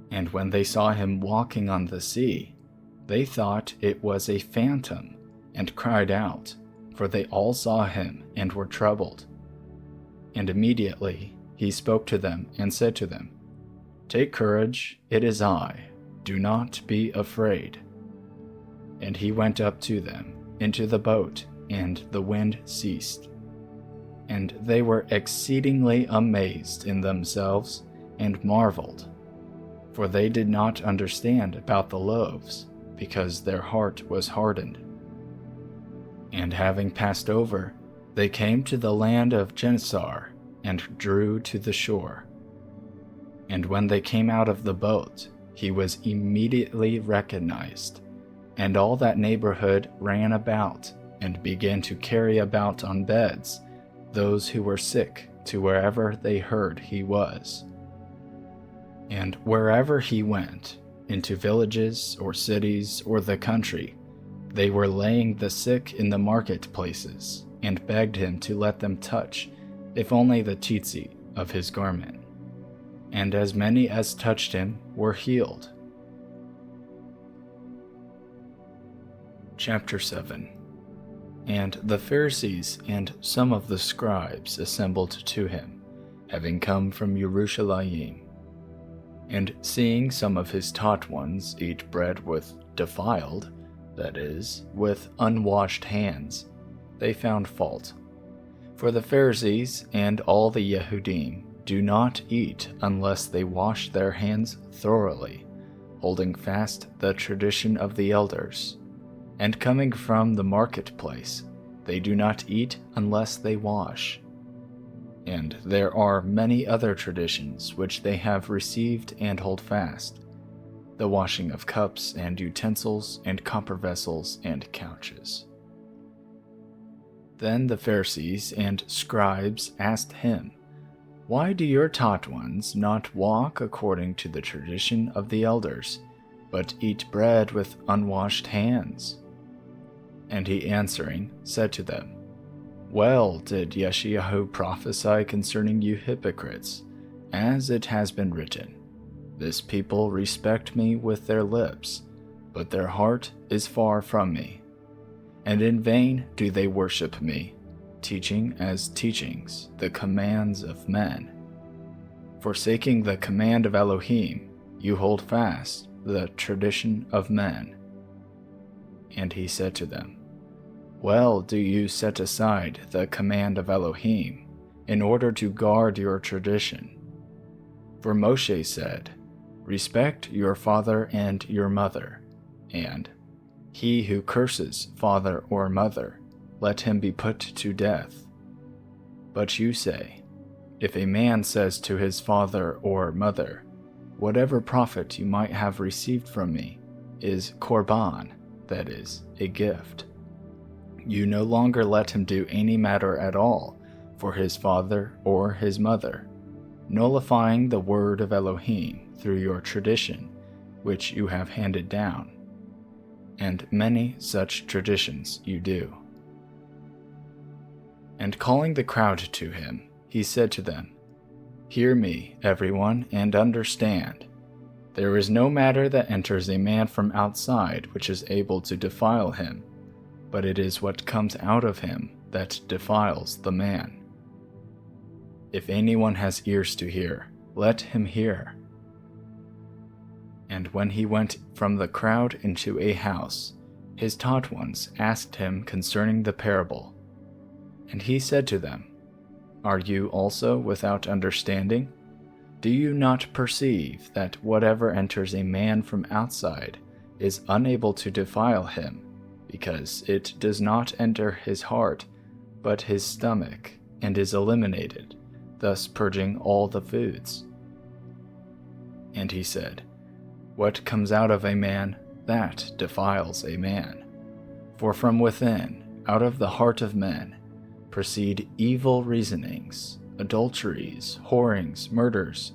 And when they saw him walking on the sea, they thought it was a phantom, and cried out, for they all saw him and were troubled. And immediately he spoke to them and said to them, "Take courage, it is I, do not be afraid." And he went up to them into the boat, and the wind ceased. And they were exceedingly amazed in themselves, and marveled, for they did not understand about the loaves, because their heart was hardened. And having passed over, they came to the land of Gennesar, and drew to the shore. And when they came out of the boat, he was immediately recognized, and all that neighborhood ran about, and began to carry about on beds those who were sick to wherever they heard he was. And wherever he went, into villages or cities or the country, they were laying the sick in the marketplaces, and begged him to let them touch, if only the tzitzit of his garment. And as many as touched him were healed. Chapter 7. And the Pharisees and some of the scribes assembled to him, having come from Yerushalayim. And seeing some of his taught ones eat bread with defiled, that is, with unwashed hands, they found fault. For the Pharisees and all the Yehudim do not eat unless they wash their hands thoroughly, holding fast the tradition of the elders. And coming from the marketplace, they do not eat unless they wash. And there are many other traditions which they have received and hold fast, the washing of cups and utensils and copper vessels and couches. Then the Pharisees and scribes asked him, "Why do your taught ones not walk according to the tradition of the elders, but eat bread with unwashed hands?" And he answering said to them, "Well did Yeshayahu prophesy concerning you hypocrites, as it has been written, This people respect me with their lips, but their heart is far from me. And in vain do they worship me, teaching as teachings the commands of men. Forsaking the command of Elohim, you hold fast the tradition of men." And he said to them, "Well do you set aside the command of Elohim, in order to guard your tradition. For Moshe said, Respect your father and your mother, and he who curses father or mother, let him be put to death. But you say, If a man says to his father or mother, Whatever profit you might have received from me is korban, that is, a gift, you no longer let him do any matter at all for his father or his mother, nullifying the word of Elohim through your tradition, which you have handed down. And many such traditions you do." And calling the crowd to him, he said to them, "Hear me, everyone, and understand. There is no matter that enters a man from outside which is able to defile him, but it is what comes out of him that defiles the man. If anyone has ears to hear, let him hear." And when he went from the crowd into a house, his taught ones asked him concerning the parable. And he said to them, "Are you also without understanding? Do you not perceive that whatever enters a man from outside is unable to defile him, because it does not enter his heart, but his stomach, and is eliminated, thus purging all the foods?" And he said, "What comes out of a man, that defiles a man. For from within, out of the heart of men, proceed evil reasonings, adulteries, whorings, murders,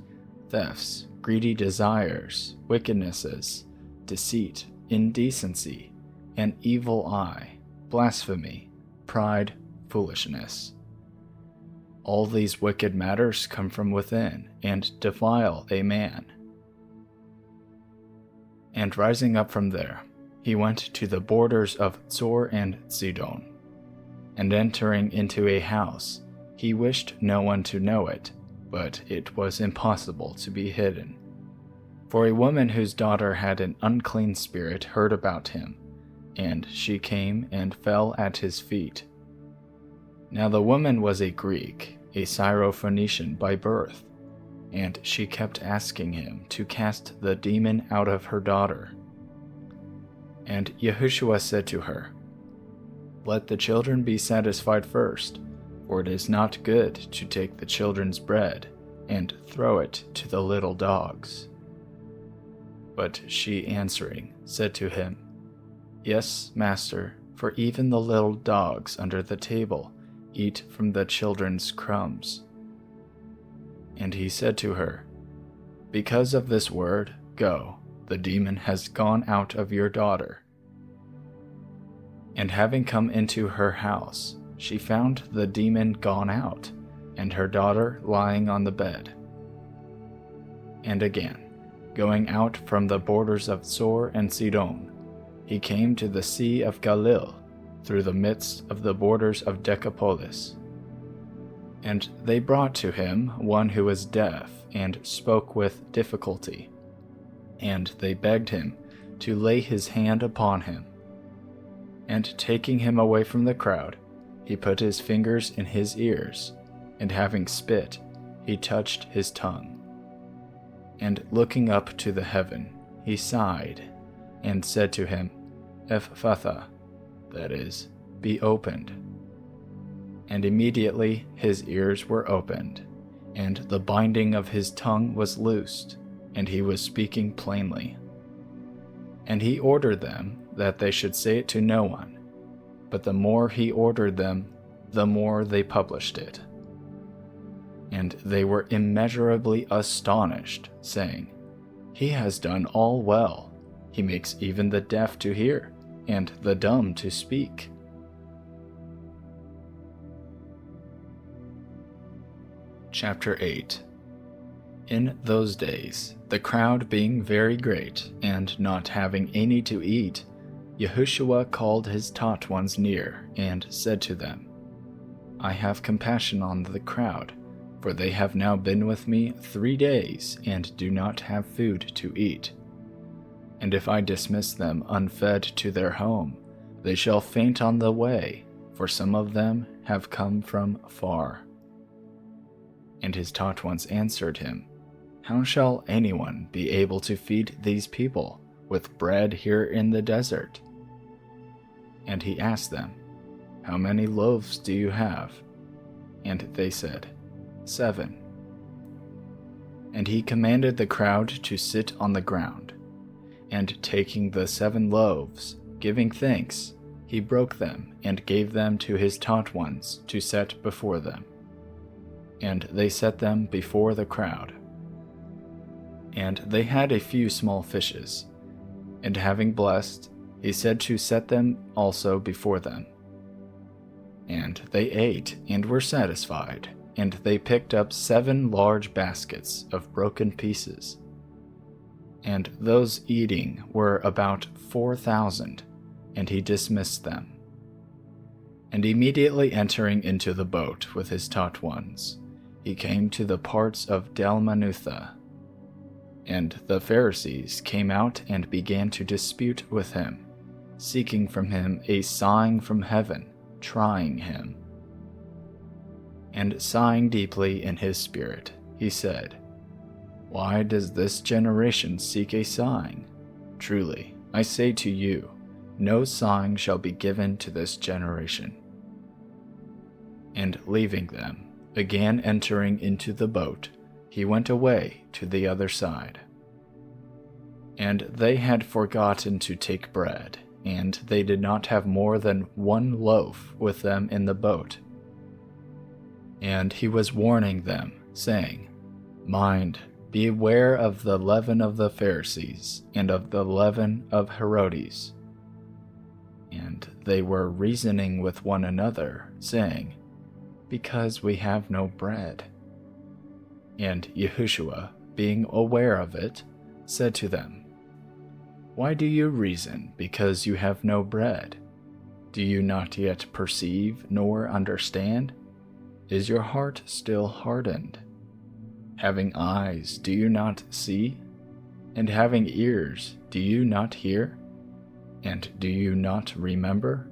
thefts, greedy desires, wickednesses, deceit, indecency, an evil eye, blasphemy, pride, foolishness. All these wicked matters come from within and defile a man. And rising up from there, he went to the borders of Zor and Sidon. And entering into a house, he wished no one to know it, but it was impossible to be hidden. For a woman whose daughter had an unclean spirit heard about him, and she came and fell at his feet. Now the woman was a Greek, a Syrophoenician by birth, and she kept asking him to cast the demon out of her daughter. And Yahushua said to her, "Let the children be satisfied first, for it is not good to take the children's bread and throw it to the little dogs." But she answering said to him, "Yes, master, for even the little dogs under the table eat from the children's crumbs." And he said to her, "Because of this word, go, the demon has gone out of your daughter." And having come into her house, she found the demon gone out, and her daughter lying on the bed. And again, going out from the borders of Zor and Sidon, he came to the Sea of Galilee, through the midst of the borders of Decapolis. And they brought to him one who was deaf and spoke with difficulty, and they begged him to lay his hand upon him. And taking him away from the crowd, he put his fingers in his ears, and having spit, he touched his tongue. And looking up to the heaven, he sighed, and said to him, "Ephphatha," that is, "be opened." And immediately his ears were opened, and the binding of his tongue was loosed, and he was speaking plainly. And he ordered them that they should say it to no one, but the more he ordered them, the more they published it. And they were immeasurably astonished, saying, "He has done all well. He makes even the deaf to hear, and the dumb to speak." Chapter 8. In those days, the crowd being very great, and not having any to eat, Yahushua called his taught ones near, and said to them, "I have compassion on the crowd, for they have now been with me 3 days, and do not have food to eat. And if I dismiss them unfed to their home, they shall faint on the way, for some of them have come from far." And his taught ones answered him, "How shall anyone be able to feed these people with bread here in the desert?" And he asked them, "How many loaves do you have?" And they said, 7. And he commanded the crowd to sit on the ground. And taking the 7 loaves, giving thanks, he broke them and gave them to his taught ones to set before them. And they set them before the crowd. And they had a few small fishes, and having blessed, he said to set them also before them. And they ate and were satisfied, and they picked up 7 large baskets of broken pieces. And those eating were about 4,000, and he dismissed them. And immediately entering into the boat with his taught ones, he came to the parts of Dalmanutha. And the Pharisees came out and began to dispute with him, seeking from him a sign from heaven, trying him. And sighing deeply in his spirit, he said, "Why does this generation seek a sign? Truly, I say to you, no sign shall be given to this generation." And leaving them, again entering into the boat, he went away to the other side. And they had forgotten to take bread, and they did not have more than 1 loaf with them in the boat. And he was warning them, saying, Mind, beware of the leaven of the Pharisees, and of the leaven of Herodes. And they were reasoning with one another, saying, Because we have no bread. And Yahushua, being aware of it, said to them, Why do you reason, because you have no bread? Do you not yet perceive nor understand? Is your heart still hardened? Having eyes, do you not see? And having ears, do you not hear? And do you not remember?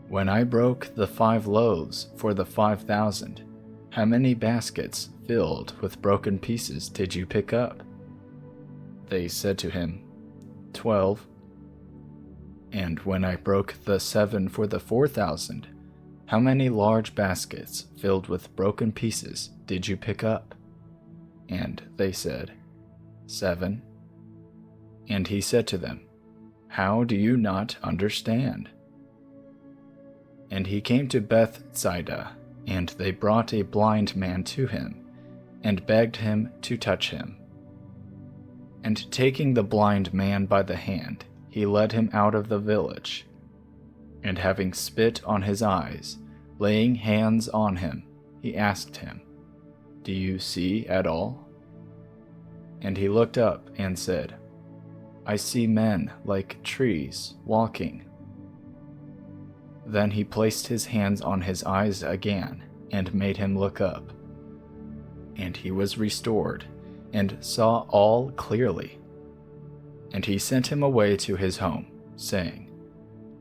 When I broke the 5 loaves for the 5,000, how many baskets filled with broken pieces did you pick up? They said to him, 12. And when I broke the 7 for the 4,000, how many large baskets filled with broken pieces did you pick up? And they said, 7. And he said to them, How do you not understand? And he came to Bethsaida, and they brought a blind man to him, and begged him to touch him. And taking the blind man by the hand, he led him out of the village. And having spit on his eyes, laying hands on him, he asked him, Do you see at all? And he looked up and said, I see men like trees walking. Then he placed his hands on his eyes again, and made him look up. And he was restored, and saw all clearly. And he sent him away to his home, saying,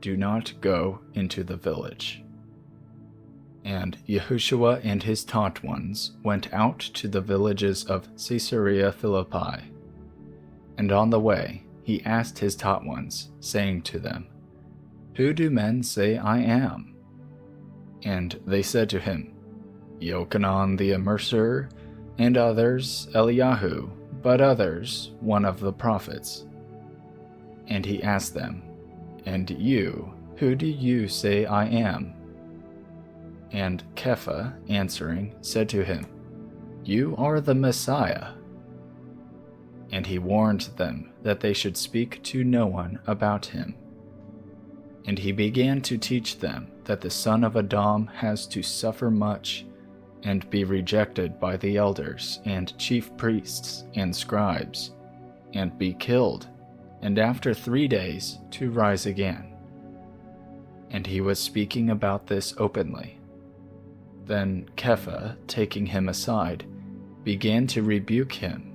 Do not go into the village. And Yahushua and his taught ones went out to the villages of Caesarea Philippi. And on the way he asked his taught ones, saying to them, Who do men say I am? And they said to him, Yochanan the Immerser, and others Eliyahu, but others one of the prophets. And he asked them, And you, who do you say I am? And Kepha, answering, said to him, You are the Messiah. And he warned them that they should speak to no one about him. And he began to teach them that the son of Adam has to suffer much, and be rejected by the elders and chief priests and scribes, and be killed, and after 3 days to rise again. And he was speaking about this openly. Then Kepha, taking him aside, began to rebuke him.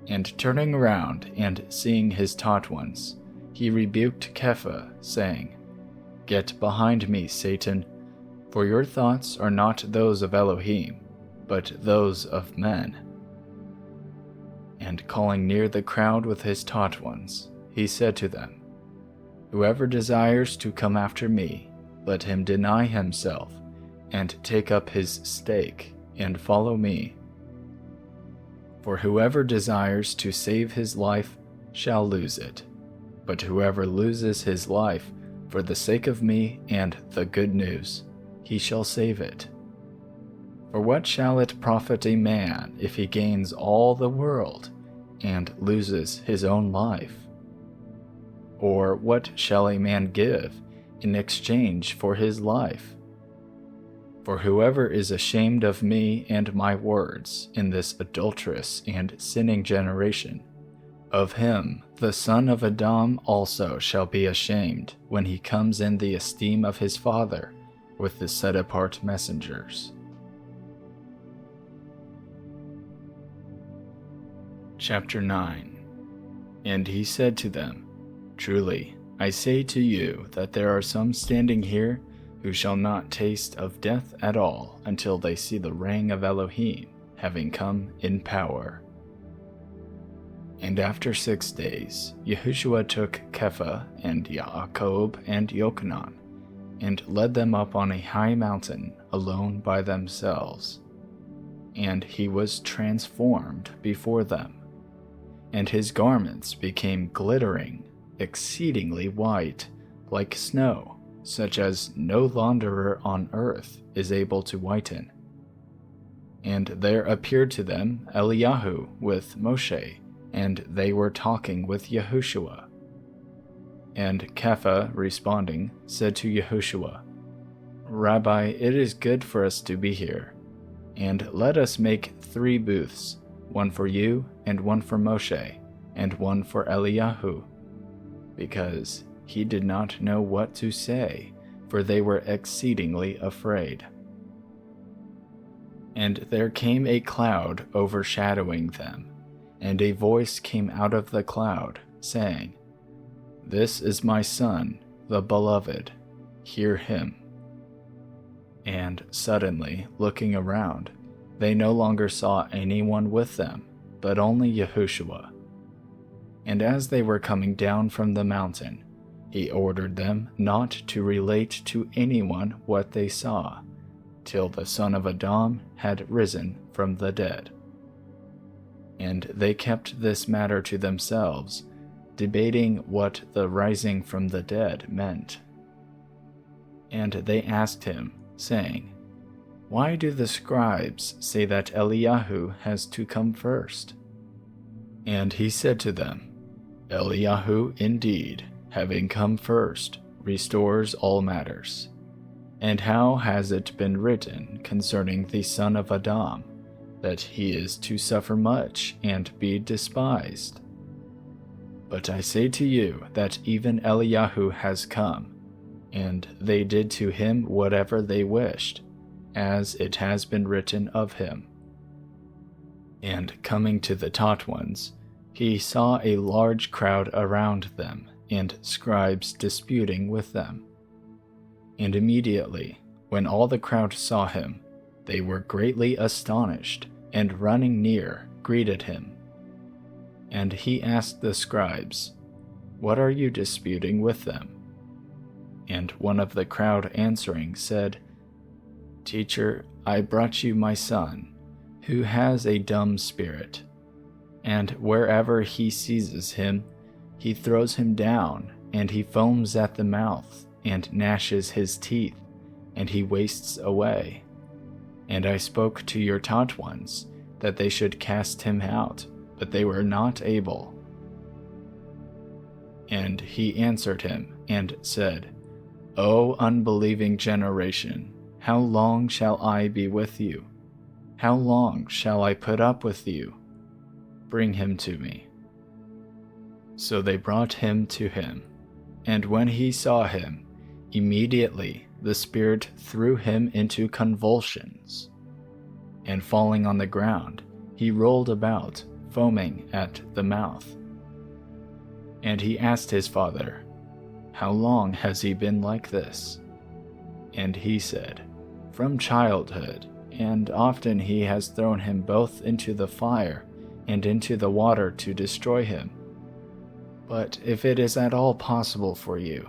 And turning around and seeing his taught ones, he rebuked Kepha, saying, Get behind me, Satan, for your thoughts are not those of Elohim, but those of men. And calling near the crowd with his taught ones, he said to them, Whoever desires to come after me, let him deny himself, and take up his stake, and follow me. For whoever desires to save his life shall lose it, but whoever loses his life for the sake of me and the good news, he shall save it. For what shall it profit a man if he gains all the world and loses his own life? Or what shall a man give in exchange for his life? For whoever is ashamed of me and my words in this adulterous and sinning generation, of him the son of Adam also shall be ashamed when he comes in the esteem of his Father with the set-apart messengers. Chapter 9. And he said to them, Truly, I say to you that there are some standing here who shall not taste of death at all until they see the reign of Elohim having come in power. And after 6 days, Yahushua took Kepha and Yaakov and Yochanan, and led them up on a high mountain alone by themselves. And he was transformed before them. and his garments became glittering, exceedingly white, like snow, such as no launderer on earth is able to whiten. And there appeared to them Eliyahu with Moshe, and they were talking with Yahushua. And Kepha, responding, said to Yahushua, Rabbi, it is good for us to be here, and let us make 3 booths, one for you, and one for Moshe, and one for Eliyahu, because he did not know what to say, for they were exceedingly afraid. And there came a cloud overshadowing them, and a voice came out of the cloud, saying, This is my Son, the Beloved, hear him. And suddenly, looking around, they no longer saw anyone with them, but only Yahushua. And as they were coming down from the mountain, he ordered them not to relate to anyone what they saw, till the son of Adam had risen from the dead. And they kept this matter to themselves, debating what the rising from the dead meant. And they asked him, saying, Why do the scribes say that Eliyahu has to come first? And he said to them, Eliyahu indeed, having come first, restores all matters. And how has it been written concerning the son of Adam, that he is to suffer much and be despised? But I say to you that even Eliyahu has come, and they did to him whatever they wished, as it has been written of him. And coming to the taught ones, he saw a large crowd around them, and scribes disputing with them. And immediately, when all the crowd saw him, they were greatly astonished, and running near, greeted him. And he asked the scribes, What are you disputing with them? And one of the crowd answering said, Teacher, I brought you my son, who has a dumb spirit, and wherever he seizes him, he throws him down, and he foams at the mouth, and gnashes his teeth, and he wastes away. And I spoke to your taught ones, that they should cast him out, but they were not able. And he answered him, and said, O unbelieving generation, how long shall I be with you? How long shall I put up with you? Bring him to me. So they brought him to him, and when he saw him, immediately the spirit threw him into convulsions. And falling on the ground, he rolled about, foaming at the mouth. And he asked his father, How long has he been like this? And he said, From childhood, and often he has thrown him both into the fire and into the water to destroy him. But if it is at all possible for you,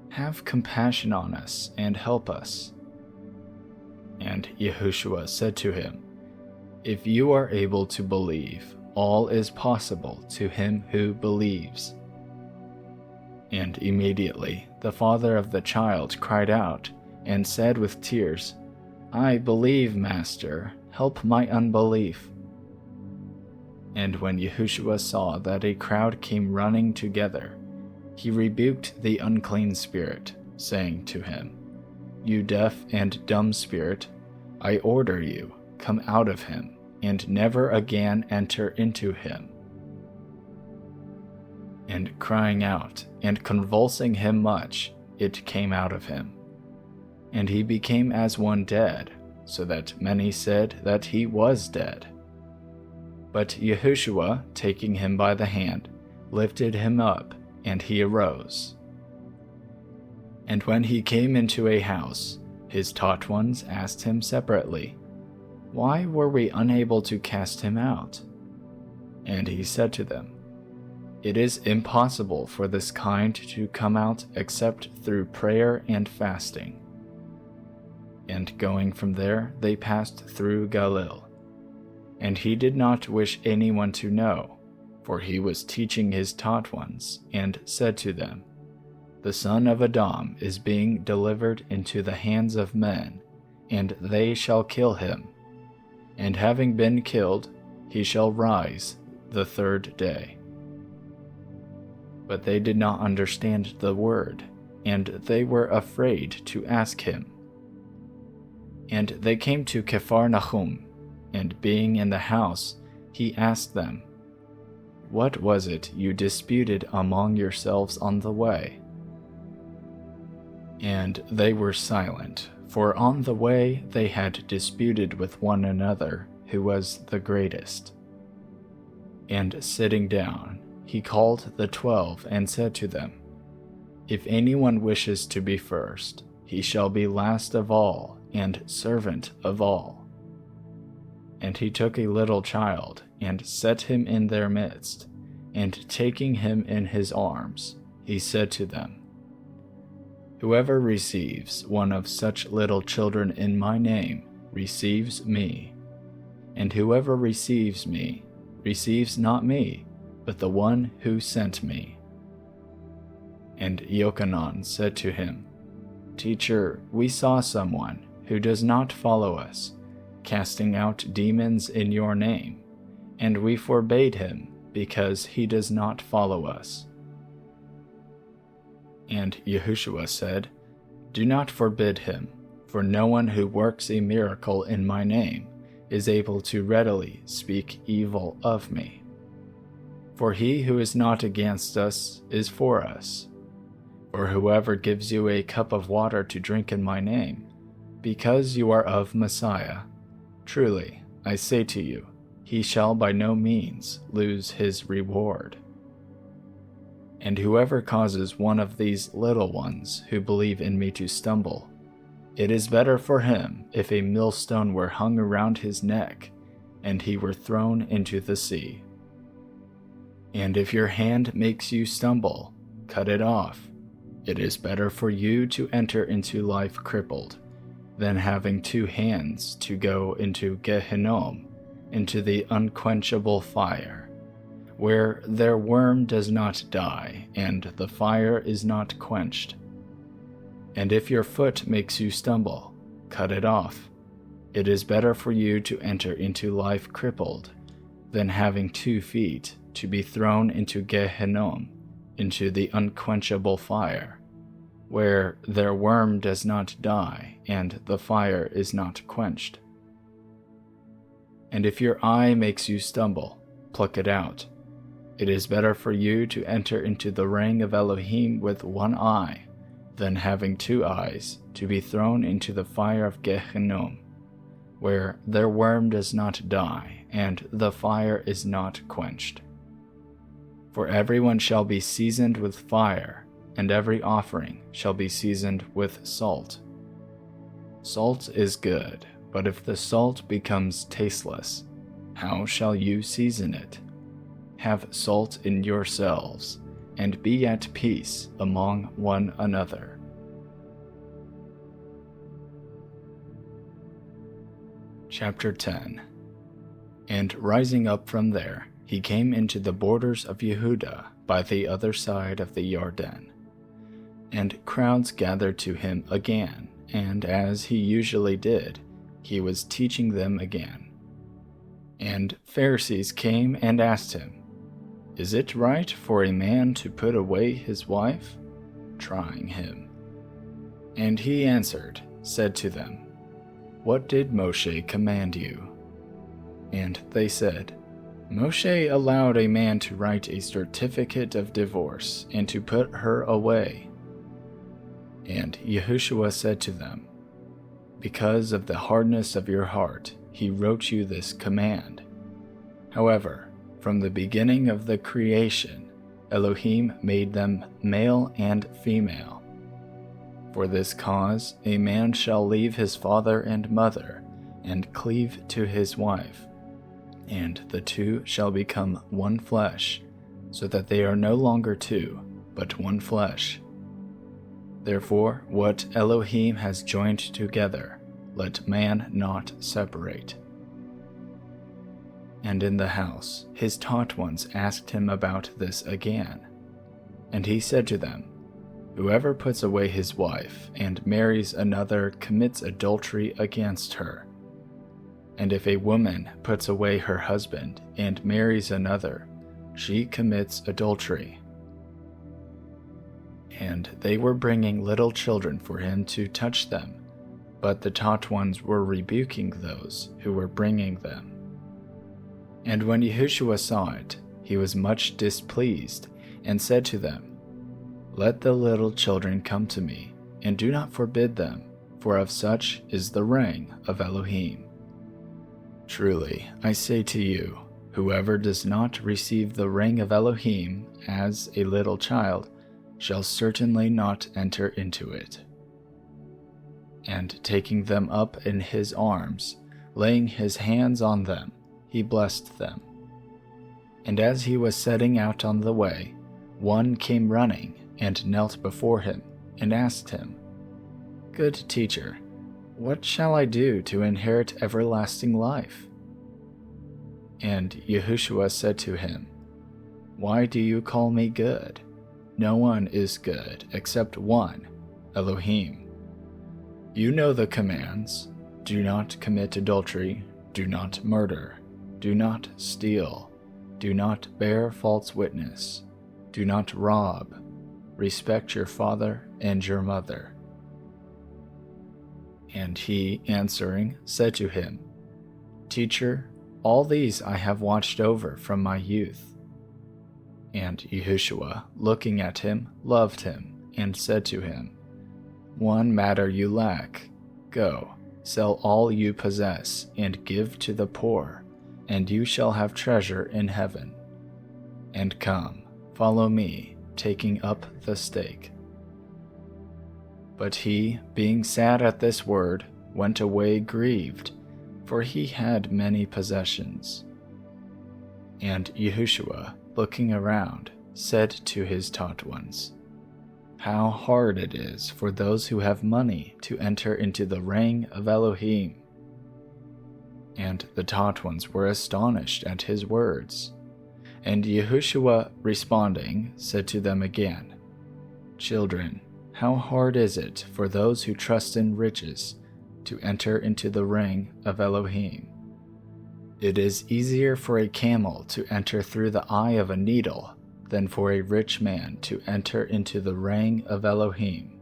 have compassion on us and help us. And Yahushua said to him, If you are able to believe, all is possible to him who believes. And immediately the father of the child cried out and said with tears, I believe, Master, help my unbelief. And when Yahushua saw that a crowd came running together, he rebuked the unclean spirit, saying to him, You deaf and dumb spirit, I order you, come out of him, and never again enter into him. And crying out, and convulsing him much, it came out of him. And he became as one dead, so that many said that he was dead. But Yahushua, taking him by the hand, lifted him up, and he arose. And when he came into a house, his taught ones asked him separately, Why were we unable to cast him out? And he said to them, It is impossible for this kind to come out except through prayer and fasting. And going from there, they passed through Galilee. And he did not wish anyone to know, For he was teaching his taught ones, and said to them, The son of Adam is being delivered into the hands of men, and they shall kill him. And having been killed, he shall rise the third day. But they did not understand the word, and they were afraid to ask him. And they came to Capharnaum, and being in the house, he asked them, What was it you disputed among yourselves on the way? And they were silent, for on the way they had disputed with one another who was the greatest. And sitting down, he called the 12 and said to them, If anyone wishes to be first, he shall be last of all and servant of all. And he took a little child and set him in their midst, and taking him in his arms, he said to them, Whoever receives one of such little children in my name receives me, and whoever receives me receives not me, but the one who sent me. And Yochanan said to him, Teacher, we saw someone who does not follow us, casting out demons in your name, and we forbade him because he does not follow us. And Yahushua said, Do not forbid him, for no one who works a miracle in my name is able to readily speak evil of me. For he who is not against us is for us. For whoever gives you a cup of water to drink in my name, because you are of Messiah, truly, I say to you, he shall by no means lose his reward. And whoever causes one of these little ones who believe in me to stumble, it is better for him if a millstone were hung around his neck, and he were thrown into the sea. And if your hand makes you stumble, cut it off. It is better for you to enter into life crippled, than having 2 hands to go into Gehinnom, into the unquenchable fire, where their worm does not die, and the fire is not quenched. And if your foot makes you stumble, cut it off. It is better for you to enter into life crippled, than having 2 feet to be thrown into Gehinnom, into the unquenchable fire, where their worm does not die, and the fire is not quenched. And if your eye makes you stumble, pluck it out. It is better for you to enter into the ring of Elohim with 1 eye, than having 2 eyes to be thrown into the fire of Gehinnom, where their worm does not die, and the fire is not quenched. For everyone shall be seasoned with fire, and every offering shall be seasoned with salt. Salt is good, but if the salt becomes tasteless, how shall you season it? Have salt in yourselves, and be at peace among one another. Chapter 10. And rising up from there, he came into the borders of Yehuda by the other side of the Jordan. And crowds gathered to him again, and as he usually did, he was teaching them again. And Pharisees came and asked him, Is it right for a man to put away his wife? Trying him. And he answered, said to them, What did Moshe command you? And they said, Moshe allowed a man to write a certificate of divorce and to put her away. And Yahushua said to them, Because of the hardness of your heart, he wrote you this command. However, from the beginning of the creation, Elohim made them male and female. For this cause, a man shall leave his father and mother, and cleave to his wife, and the 2 shall become 1 flesh, so that they are no longer 2, but 1 flesh. Therefore, what Elohim has joined together, let man not separate. And in the house his taught ones asked him about this again. And he said to them, Whoever puts away his wife and marries another commits adultery against her. And if a woman puts away her husband and marries another, she commits adultery. And they were bringing little children for him to touch them, but the taught ones were rebuking those who were bringing them. And when Yahushua saw it, he was much displeased, and said to them, Let the little children come to me, and do not forbid them, for of such is the reign of Elohim. Truly, I say to you, whoever does not receive the reign of Elohim as a little child shall certainly not enter into it. And taking them up in his arms, laying his hands on them, he blessed them. And as he was setting out on the way, one came running and knelt before him and asked him, Good teacher, what shall I do to inherit everlasting life? And Yahushua said to him, Why do you call me good? No one is good except one, Elohim. You know the commands: do not commit adultery, do not murder, do not steal, do not bear false witness, do not rob, respect your father and your mother. And he, answering, said to him, Teacher, all these I have watched over from my youth. And Yahushua, looking at him, loved him, and said to him, One matter you lack. Go, sell all you possess, and give to the poor, and you shall have treasure in heaven. And come, follow me, taking up the stake. But he, being sad at this word, went away grieved, for he had many possessions. And Yahushua, looking around, said to his taught ones, How hard it is for those who have money to enter into the reign of Elohim. And the taught ones were astonished at his words. And Yahushua, responding, said to them again, Children, how hard is it for those who trust in riches to enter into the reign of Elohim? It is easier for a camel to enter through the eye of a needle than for a rich man to enter into the reign of Elohim.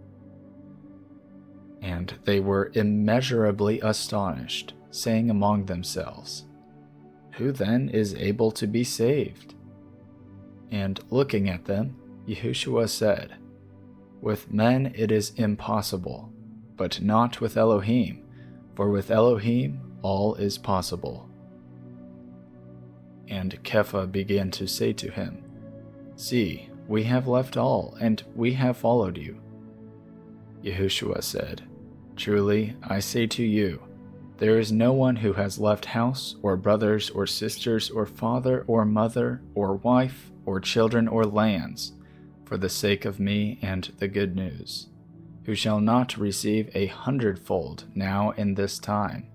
And they were immeasurably astonished, saying among themselves, Who then is able to be saved? And looking at them, Yahushua said, With men it is impossible, but not with Elohim, for with Elohim all is possible. And Kepha began to say to him, See, we have left all, and we have followed you. Yahushua said, Truly, I say to you, there is no one who has left house, or brothers, or sisters, or father, or mother, or wife, or children, or lands, for the sake of me and the good news, who shall not receive 100-fold now in this time,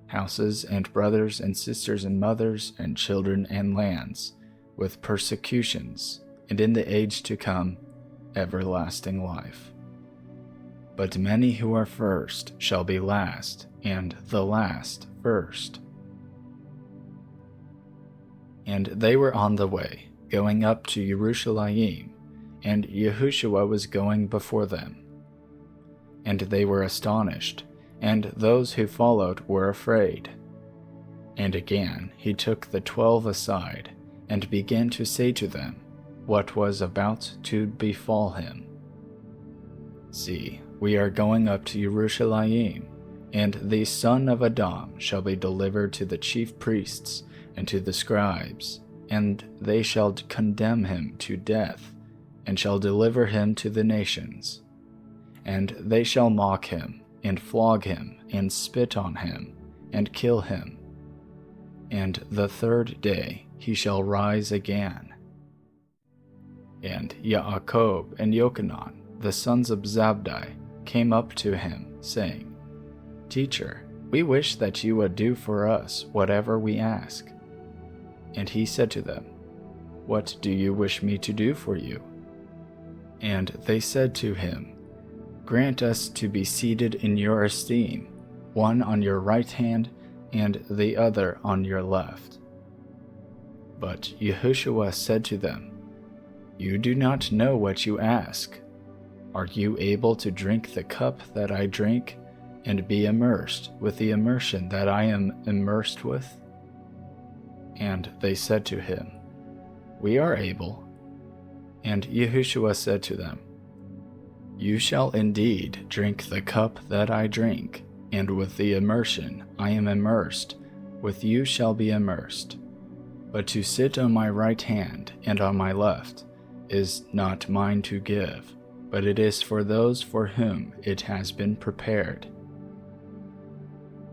houses and brothers and sisters and mothers and children and lands, with persecutions, and in the age to come, everlasting life. But many who are first shall be last, and the last first. And they were on the way, going up to Jerusalem, and Yahushua was going before them. And they were astonished, and those who followed were afraid. And again he took the 12 aside, and began to say to them what was about to befall him. See, we are going up to Jerusalem, and the son of Adam shall be delivered to the chief priests and to the scribes, and they shall condemn him to death, and shall deliver him to the nations. And they shall mock him, and flog him, and spit on him, and kill him. And the third day he shall rise again. And Yaakov and Yochanan, the sons of Zabdi, came up to him, saying, Teacher, we wish that you would do for us whatever we ask. And he said to them, "What do you wish me to do for you?" And they said to him, "Grant us to be seated in your esteem, one on your right hand and the other on your left." But Yahushua said to them, "You do not know what you ask. Are you able to drink the cup that I drink, and be immersed with the immersion that I am immersed with?" And they said to him, "We are able." And Yahushua said to them, "You shall indeed drink the cup that I drink, and with the immersion I am immersed, with you shall be immersed. But to sit on my right hand and on my left is not mine to give, but it is for those for whom it has been prepared."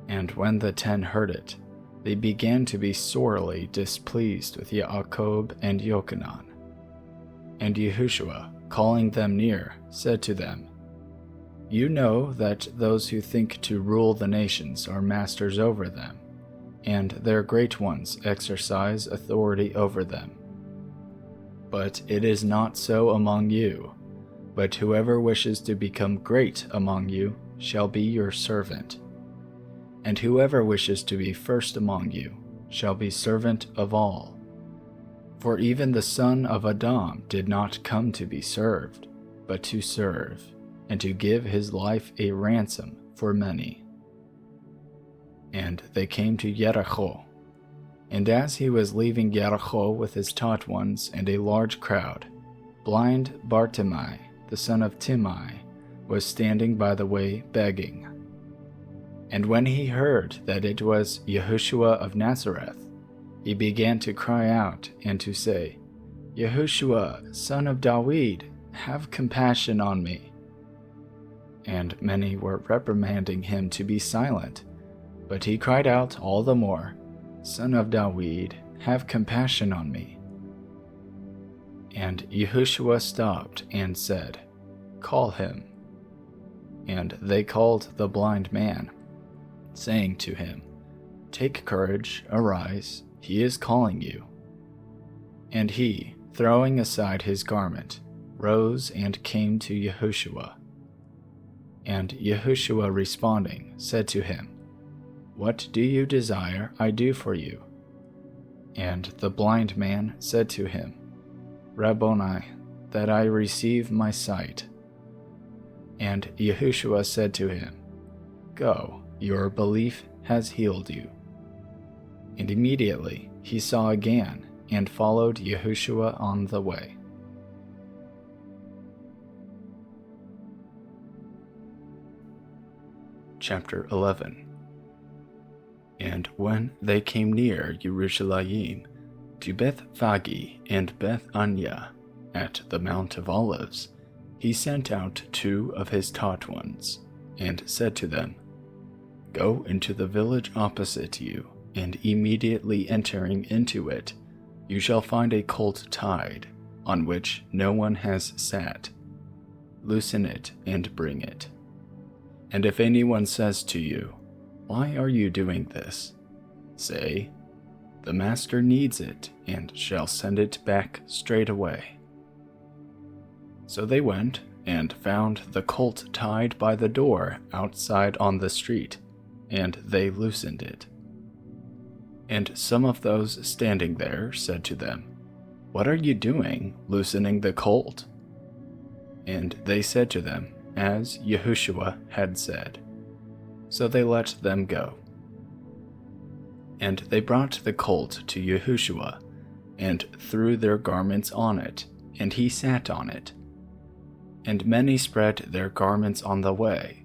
And when the 10 heard it, they began to be sorely displeased with Yaakov and Yochanan. And Yahushua, calling them near, said to them, "You know that those who think to rule the nations are masters over them, and their great ones exercise authority over them. But it is not so among you, but whoever wishes to become great among you shall be your servant. And whoever wishes to be first among you shall be servant of all. For even the Son of Adam did not come to be served, but to serve, and to give his life a ransom for many." And they came to Jericho. And as he was leaving Jericho with his taught ones and a large crowd, blind Bartimaeus, the son of Timei, was standing by the way begging. And when he heard that it was Yahushua of Nazareth, he began to cry out and to say, "Yahushua, son of David, have compassion on me." And many were reprimanding him to be silent, but he cried out all the more, "Son of David, have compassion on me." And Yahushua stopped and said, "Call him." And they called the blind man, saying to him, "Take courage, arise, he is calling you." And he, throwing aside his garment, rose and came to Yahushua. And Yahushua responding said to him, "What do you desire I do for you?" And the blind man said to him, "Rabboni, that I receive my sight." And Yahushua said to him, "Go, your belief has healed you." And immediately he saw again and followed Yahushua on the way. Chapter 11. And when they came near Jerusalem, to Bethphage and Bethania, at the Mount of Olives, he sent out 2 of his taught ones, and said to them, "Go into the village opposite you, and immediately entering into it, you shall find a colt tied, on which no one has sat. Loosen it and bring it. And if anyone says to you, 'Why are you doing this?' say, 'The master needs it, and shall send it back straightway.'" So they went and found the colt tied by the door outside on the street, and they loosened it. And some of those standing there said to them, "What are you doing, loosening the colt?" And they said to them, as Yahushua had said. So they let them go. And they brought the colt to Yahushua, and threw their garments on it, and he sat on it. And many spread their garments on the way,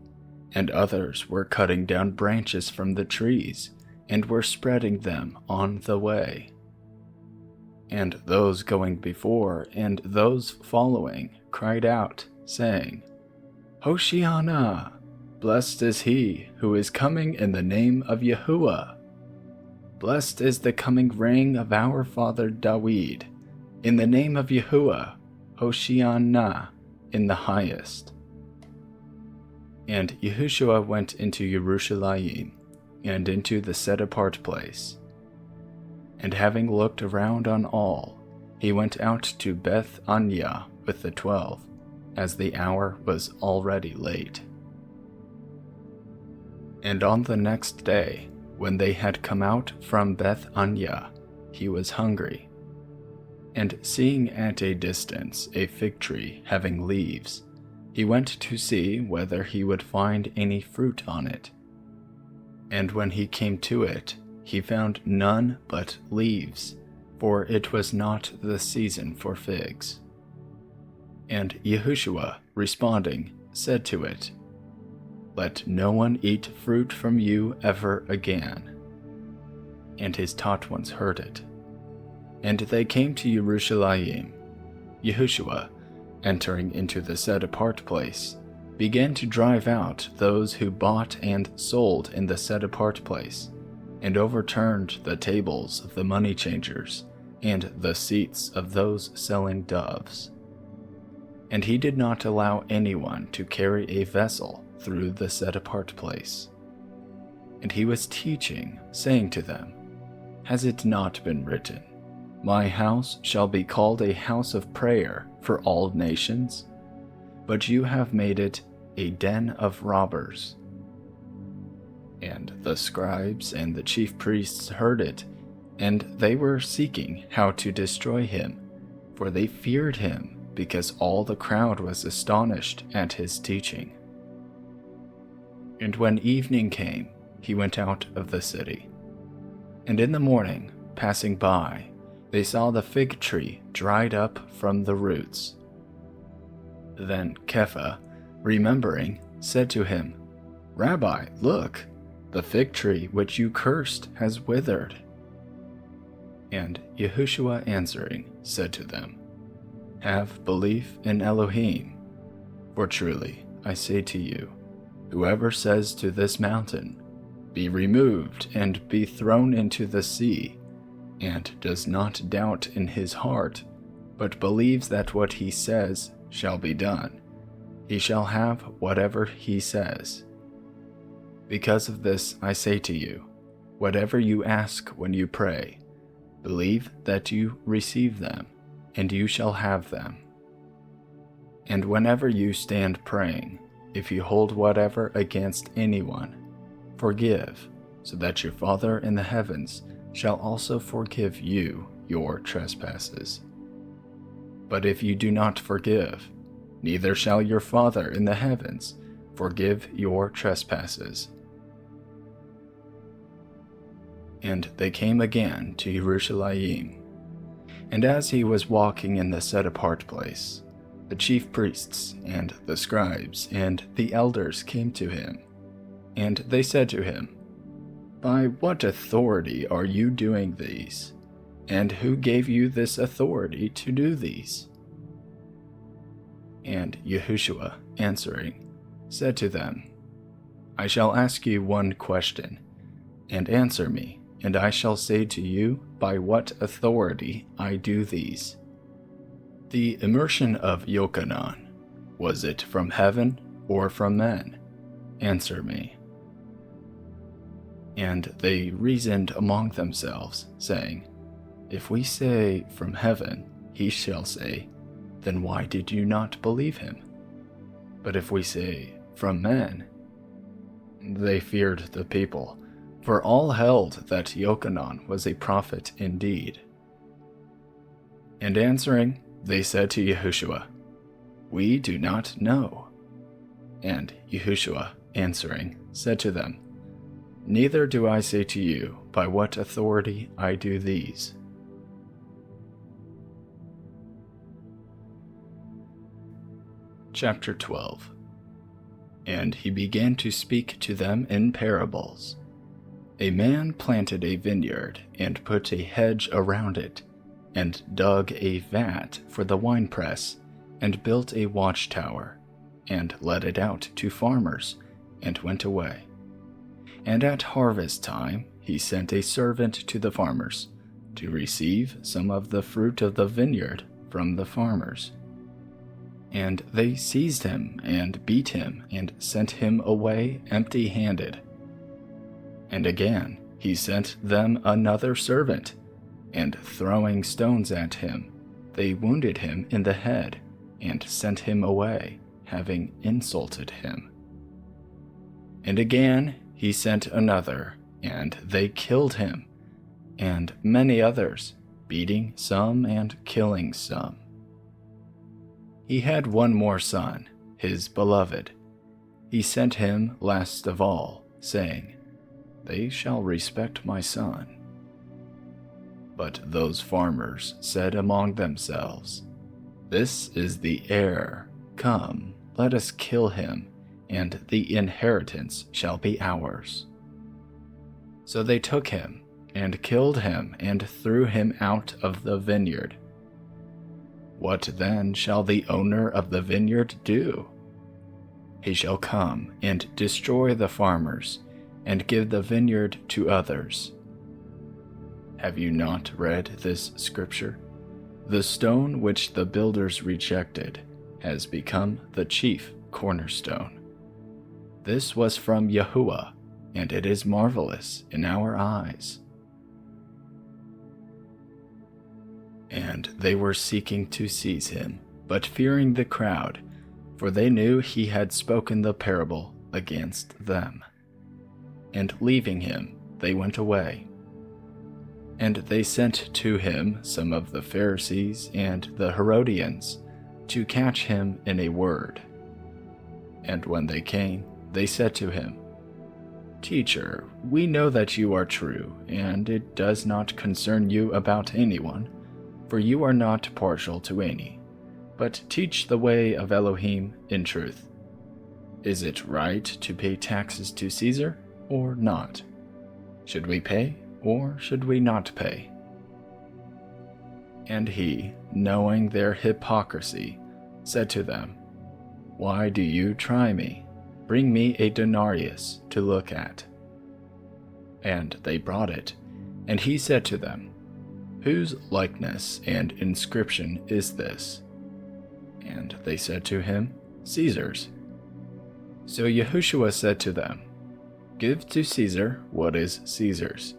and others were cutting down branches from the trees, and were spreading them on the way. And those going before and those following cried out, saying, "Hoshiana! Blessed is he who is coming in the name of Yahuwah. Blessed is the coming reign of our father David. In the name of Yahuwah, Hoshiana in the highest." And Yahushua went into Jerusalem, and into the set-apart place. And having looked around on all, he went out to Beth-Anya with the 12, as the hour was already late. And on the next day, when they had come out from Beth-Anya, he was hungry. And seeing at a distance a fig tree having leaves, he went to see whether he would find any fruit on it. And when he came to it, he found none but leaves, for it was not the season for figs. And Yahushua, responding, said to it, "Let no one eat fruit from you ever again." And his taught ones heard it. And they came to Jerusalem. Yahushua, entering into the set-apart place, began to drive out those who bought and sold in the set-apart place, and overturned the tables of the money changers and the seats of those selling doves. And he did not allow anyone to carry a vessel through the set-apart place. And he was teaching, saying to them, "Has it not been written, 'My house shall be called a house of prayer for all nations'? But you have made it a den of robbers." And the scribes and the chief priests heard it, and they were seeking how to destroy him, for they feared him, because all the crowd was astonished at his teaching. And when evening came, he went out of the city. And in the morning, passing by, they saw the fig tree dried up from the roots. Then Kepha, remembering, said to him, "Rabbi, look, the fig tree which you cursed has withered." And Yahushua answering said to them, "Have belief in Elohim. For truly, I say to you, whoever says to this mountain, 'Be removed and be thrown into the sea,' and does not doubt in his heart, but believes that what he says shall be done, he shall have whatever he says. Because of this I say to you, whatever you ask when you pray, believe that you receive them, and you shall have them. And whenever you stand praying, if you hold whatever against anyone, forgive, so that your Father in the heavens shall also forgive you your trespasses. But if you do not forgive, neither shall your Father in the heavens forgive your trespasses." And they came again to Jerusalem. And as he was walking in the set-apart place, the chief priests and the scribes and the elders came to him. And they said to him, "By what authority are you doing these? And who gave you this authority to do these?" And Yahushua, answering, said to them, "I shall ask you one question, and answer me, and I shall say to you by what authority I do these. The immersion of Yochanan, was it from heaven or from men? Answer me." And they reasoned among themselves, saying, "If we say from heaven, he shall say, 'Then why did you not believe him?' But if we say from men," they feared the people, for all held that Yochanan was a prophet indeed. And answering, they said to Yahushua, "We do not know." And Yahushua, answering, said to them, "Neither do I say to you by what authority I do these." Chapter 12. And he began to speak to them in parables. A man planted a vineyard and put a hedge around it, and dug a vat for the winepress, and built a watchtower, and let it out to farmers, and went away. And at harvest time he sent a servant to the farmers, to receive some of the fruit of the vineyard from the farmers. And they seized him, and beat him, and sent him away empty-handed. And again he sent them another servant, and throwing stones at him, they wounded him in the head and sent him away, having insulted him. And again he sent another, and they killed him, and many others, beating some and killing some. He had one more son, his beloved. He sent him last of all, saying, "They shall respect my son." But those farmers said among themselves, "This is the heir. Come, let us kill him, and the inheritance shall be ours." So they took him, and killed him, and threw him out of the vineyard. What then shall the owner of the vineyard do? He shall come and destroy the farmers, and give the vineyard to others. Have you not read this scripture? The stone which the builders rejected has become the chief cornerstone. This was from Yahuwah, and it is marvelous in our eyes. And they were seeking to seize him, but fearing the crowd, for they knew he had spoken the parable against them. And leaving him, they went away. And they sent to him some of the Pharisees and the Herodians to catch him in a word. And when they came, they said to him, "Teacher, we know that you are true, and it does not concern you about anyone, for you are not partial to any, but teach the way of Elohim in truth. Is it right to pay taxes to Caesar or not? Should we pay or should we not pay?" And he, knowing their hypocrisy, said to them, "Why do you try me? Bring me a denarius to look at." And they brought it, and he said to them, "Whose likeness and inscription is this?" And they said to him, "Caesar's." So Yahushua said to them, "Give to Caesar what is Caesar's,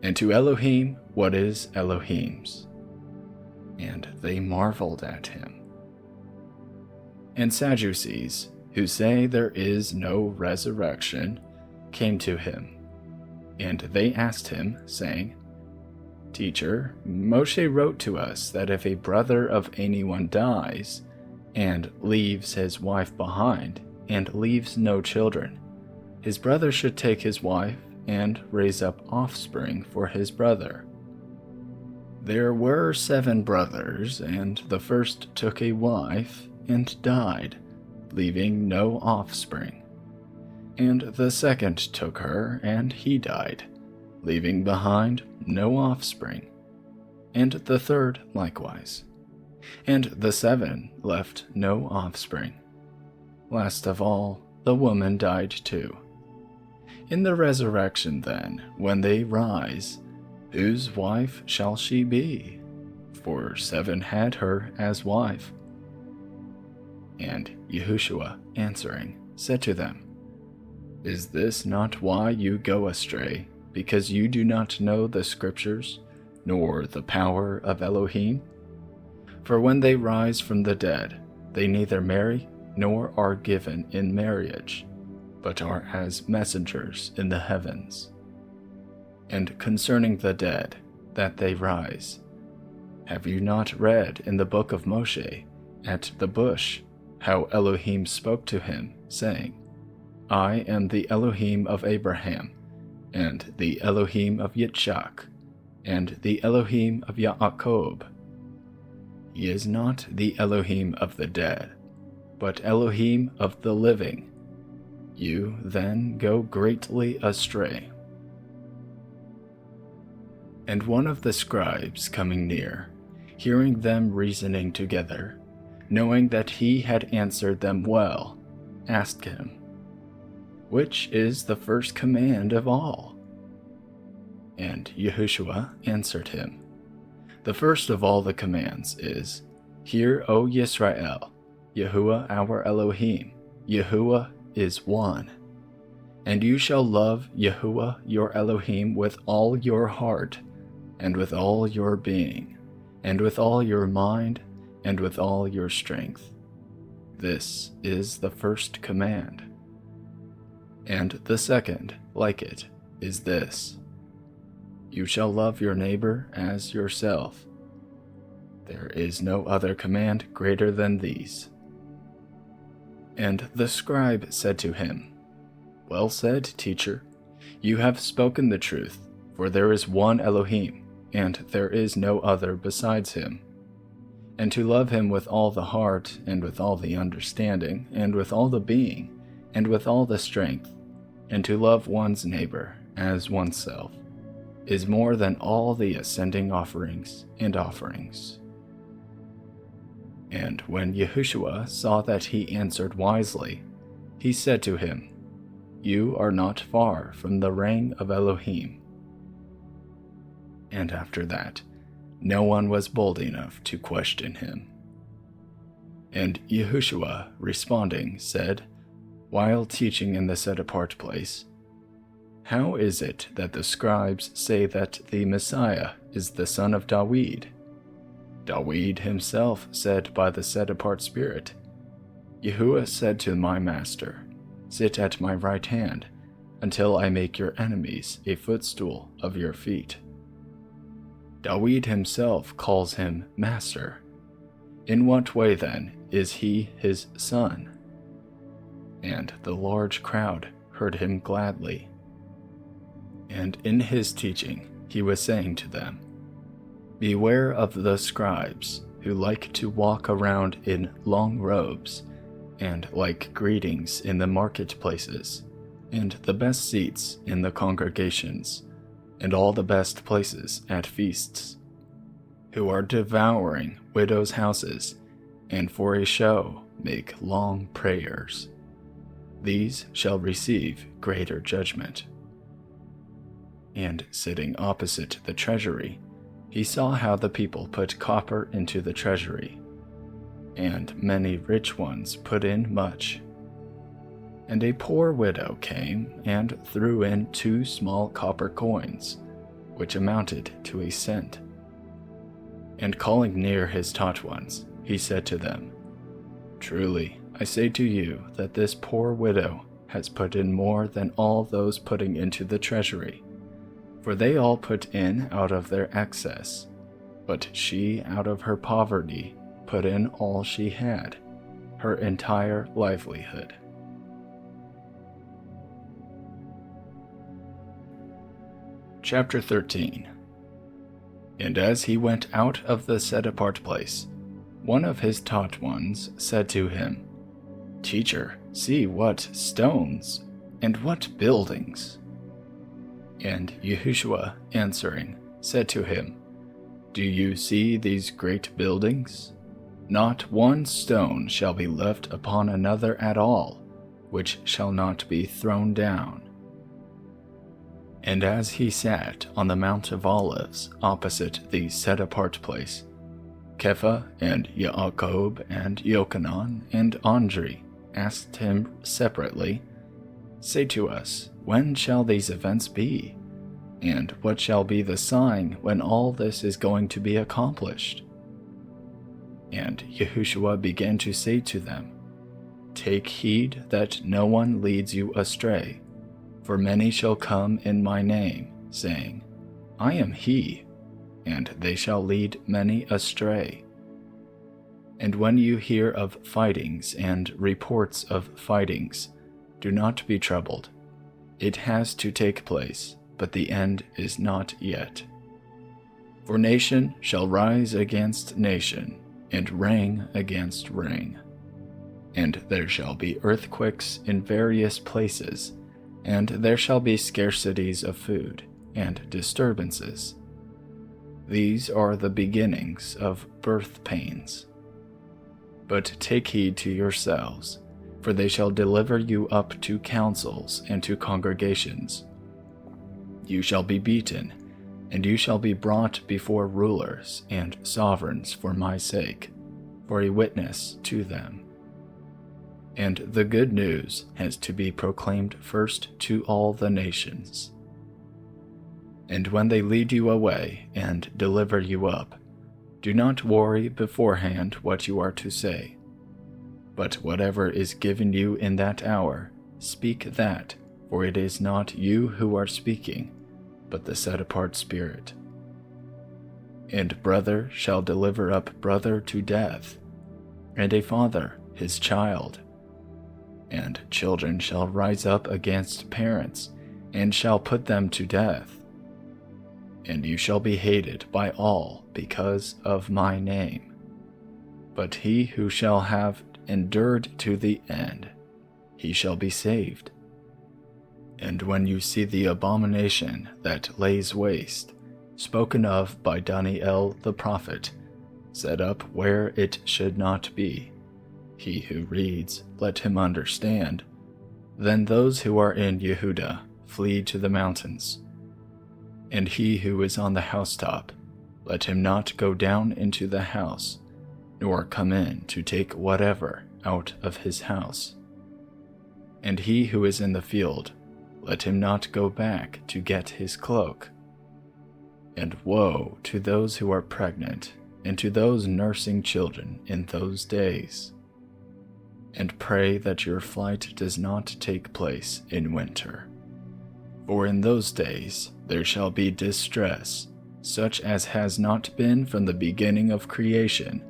and to Elohim what is Elohim's." And they marveled at him. And Sadducees, who say there is no resurrection, came to him. And they asked him, saying, "Teacher, Moshe wrote to us that if a brother of anyone dies, and leaves his wife behind, and leaves no children, his brother should take his wife and raise up offspring for his brother. There were 7 brothers, and the first took a wife and died, leaving no offspring. And the second took her, and he died, leaving behind no offspring. And the third likewise. And the 7 left no offspring. Last of all, the woman died too. In the resurrection then, when they rise, whose wife shall she be? For 7 had her as wife." And Yahushua, answering, said to them, "Is this not why you go astray, because you do not know the Scriptures, nor the power of Elohim? For when they rise from the dead, they neither marry nor are given in marriage, but are as messengers in the heavens. And concerning the dead, that they rise, have you not read in the book of Moshe, at the bush, how Elohim spoke to him, saying, 'I am the Elohim of Abraham, and the Elohim of Yitzchak, and the Elohim of Yaakov'? He is not the Elohim of the dead, but Elohim of the living. You then go greatly astray." And one of the scribes coming near, hearing them reasoning together, knowing that he had answered them well, asked him, "Which is the first command of all?" And Yahushua answered him, "The first of all the commands is, Hear, O Yisrael, Yahuwah our Elohim, Yahuwah is one. And you shall love Yahuwah your Elohim with all your heart, and with all your being, and with all your mind, and with all your strength. This is the first command. And the second, like it, is this: You shall love your neighbor as yourself. There is no other command greater than these. And the scribe said to him, Well said, teacher. You have spoken the truth, for there is one Elohim, and there is no other besides him. And to love him with all the heart, and with all the understanding, and with all the being, and with all the strength, and to love one's neighbor as oneself, is more than all the ascending offerings and offerings. And when Yahushua saw that he answered wisely, he said to him, You are not far from the reign of Elohim. And after that, no one was bold enough to question him. And Yahushua, responding, said, while teaching in the set-apart place, How is it that the scribes say that the Messiah is the son of David? David himself said by the set-apart Spirit, Yahuwah said to my master, Sit at my right hand, until I make your enemies a footstool of your feet. David himself calls him Master. In what way, then, is he his son? And the large crowd heard him gladly. And in his teaching he was saying to them, Beware of the scribes, who like to walk around in long robes, and like greetings in the marketplaces, and the best seats in the congregations, and all the best places at feasts, who are devouring widows' houses, and for a show make long prayers. These shall receive greater judgment. And sitting opposite the treasury, he saw how the people put copper into the treasury, and many rich ones put in much. And a poor widow came and threw in 2 small copper coins, which amounted to a cent. And calling near his taught ones, he said to them, Truly, I say to you that this poor widow has put in more than all those putting into the treasury. For they all put in out of their excess, but she out of her poverty put in all she had, her entire livelihood. Chapter 13. And as he went out of the set-apart place, one of his taught ones said to him, Teacher, see what stones, and what buildings. And Yahushua, answering, said to him, Do you see these great buildings? Not one stone shall be left upon another at all, which shall not be thrown down. And as he sat on the Mount of Olives opposite the set-apart place, Kepha and Yaakov and Yochanan and Andre asked him separately, Say to us, when shall these events be? And what shall be the sign when all this is going to be accomplished? And Yahushua began to say to them, Take heed that no one leads you astray, for many shall come in my name, saying, I am he, and they shall lead many astray. And when you hear of fightings and reports of fightings, do not be troubled. It has to take place, but the end is not yet. For nation shall rise against nation, and ring against ring. And there shall be earthquakes in various places, and there shall be scarcities of food, and disturbances. These are the beginnings of birth pains. But take heed to yourselves, for they shall deliver you up to councils and to congregations. You shall be beaten, and you shall be brought before rulers and sovereigns for my sake, for a witness to them. And the good news has to be proclaimed first to all the nations. And when they lead you away and deliver you up, do not worry beforehand what you are to say. But whatever is given you in that hour, speak that, for it is not you who are speaking, but the set-apart Spirit. And brother shall deliver up brother to death, and a father his child. And children shall rise up against parents, and shall put them to death. And you shall be hated by all because of my name. But he who shall have endured to the end, he shall be saved. And when you see the abomination that lays waste, spoken of by Daniel the prophet, set up where it should not be, he who reads, let him understand. Then those who are in Yehuda flee to the mountains. And he who is on the housetop, let him not go down into the house, nor come in to take whatever out of his house. And he who is in the field, let him not go back to get his cloak. And woe to those who are pregnant, and to those nursing children in those days. And pray that your flight does not take place in winter. For in those days there shall be distress, such as has not been from the beginning of creation,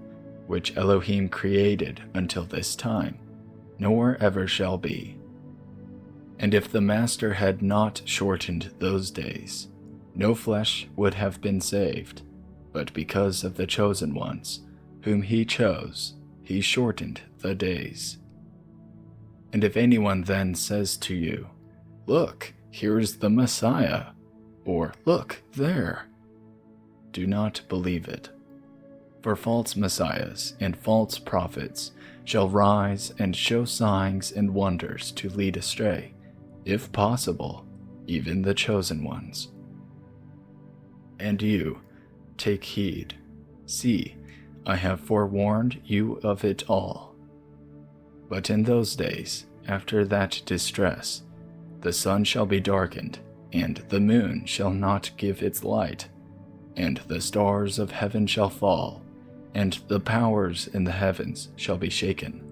which Elohim created until this time, nor ever shall be. And if the Master had not shortened those days, no flesh would have been saved, but because of the chosen ones, whom he chose, he shortened the days. And if anyone then says to you, look, here is the Messiah, or look there, do not believe it. For false messiahs and false prophets shall rise and show signs and wonders to lead astray, if possible, even the chosen ones. And you, take heed. See, I have forewarned you of it all. But in those days, after that distress, the sun shall be darkened, and the moon shall not give its light, and the stars of heaven shall fall, and the powers in the heavens shall be shaken.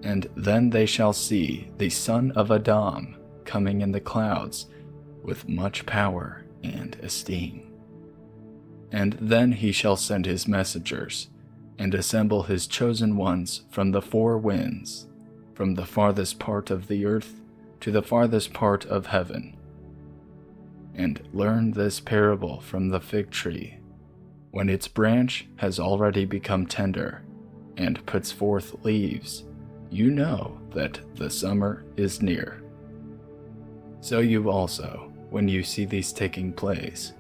And then they shall see the Son of Adam coming in the clouds with much power and esteem. And then he shall send his messengers, and assemble his chosen ones from the four winds, from the farthest part of the earth to the farthest part of heaven. And learn this parable from the fig tree. When its branch has already become tender, and puts forth leaves, you know that the summer is near. So you also, when you see these taking place,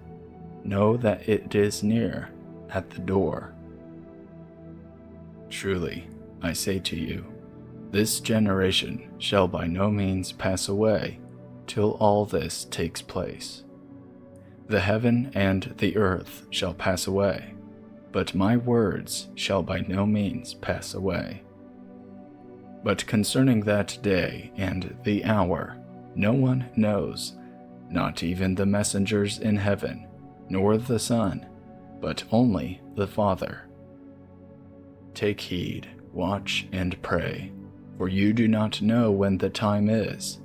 know that it is near, at the door. Truly, I say to you, this generation shall by no means pass away till all this takes place. The heaven and the earth shall pass away, but my words shall by no means pass away. But concerning that day and the hour, no one knows, not even the messengers in heaven, nor the Son, but only the Father. Take heed, watch and pray, for you do not know when the time is,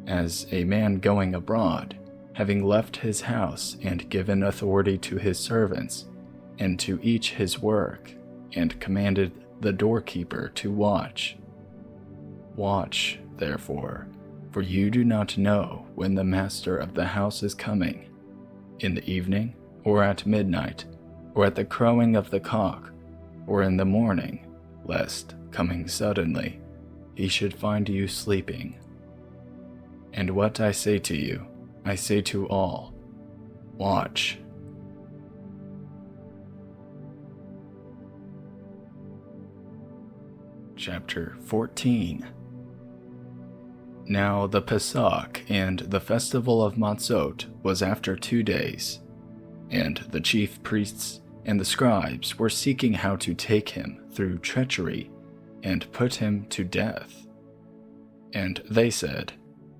as a man going abroad, having left his house and given authority to his servants, and to each his work, and commanded the doorkeeper to watch. Watch, therefore, for you do not know when the master of the house is coming, in the evening, or at midnight, or at the crowing of the cock, or in the morning, lest, coming suddenly, he should find you sleeping. And what I say to you, I say to all, watch. Chapter 14. Now the Pesach and the festival of Matzot was after 2 days, and the chief priests and the scribes were seeking how to take him through treachery and put him to death. And they said,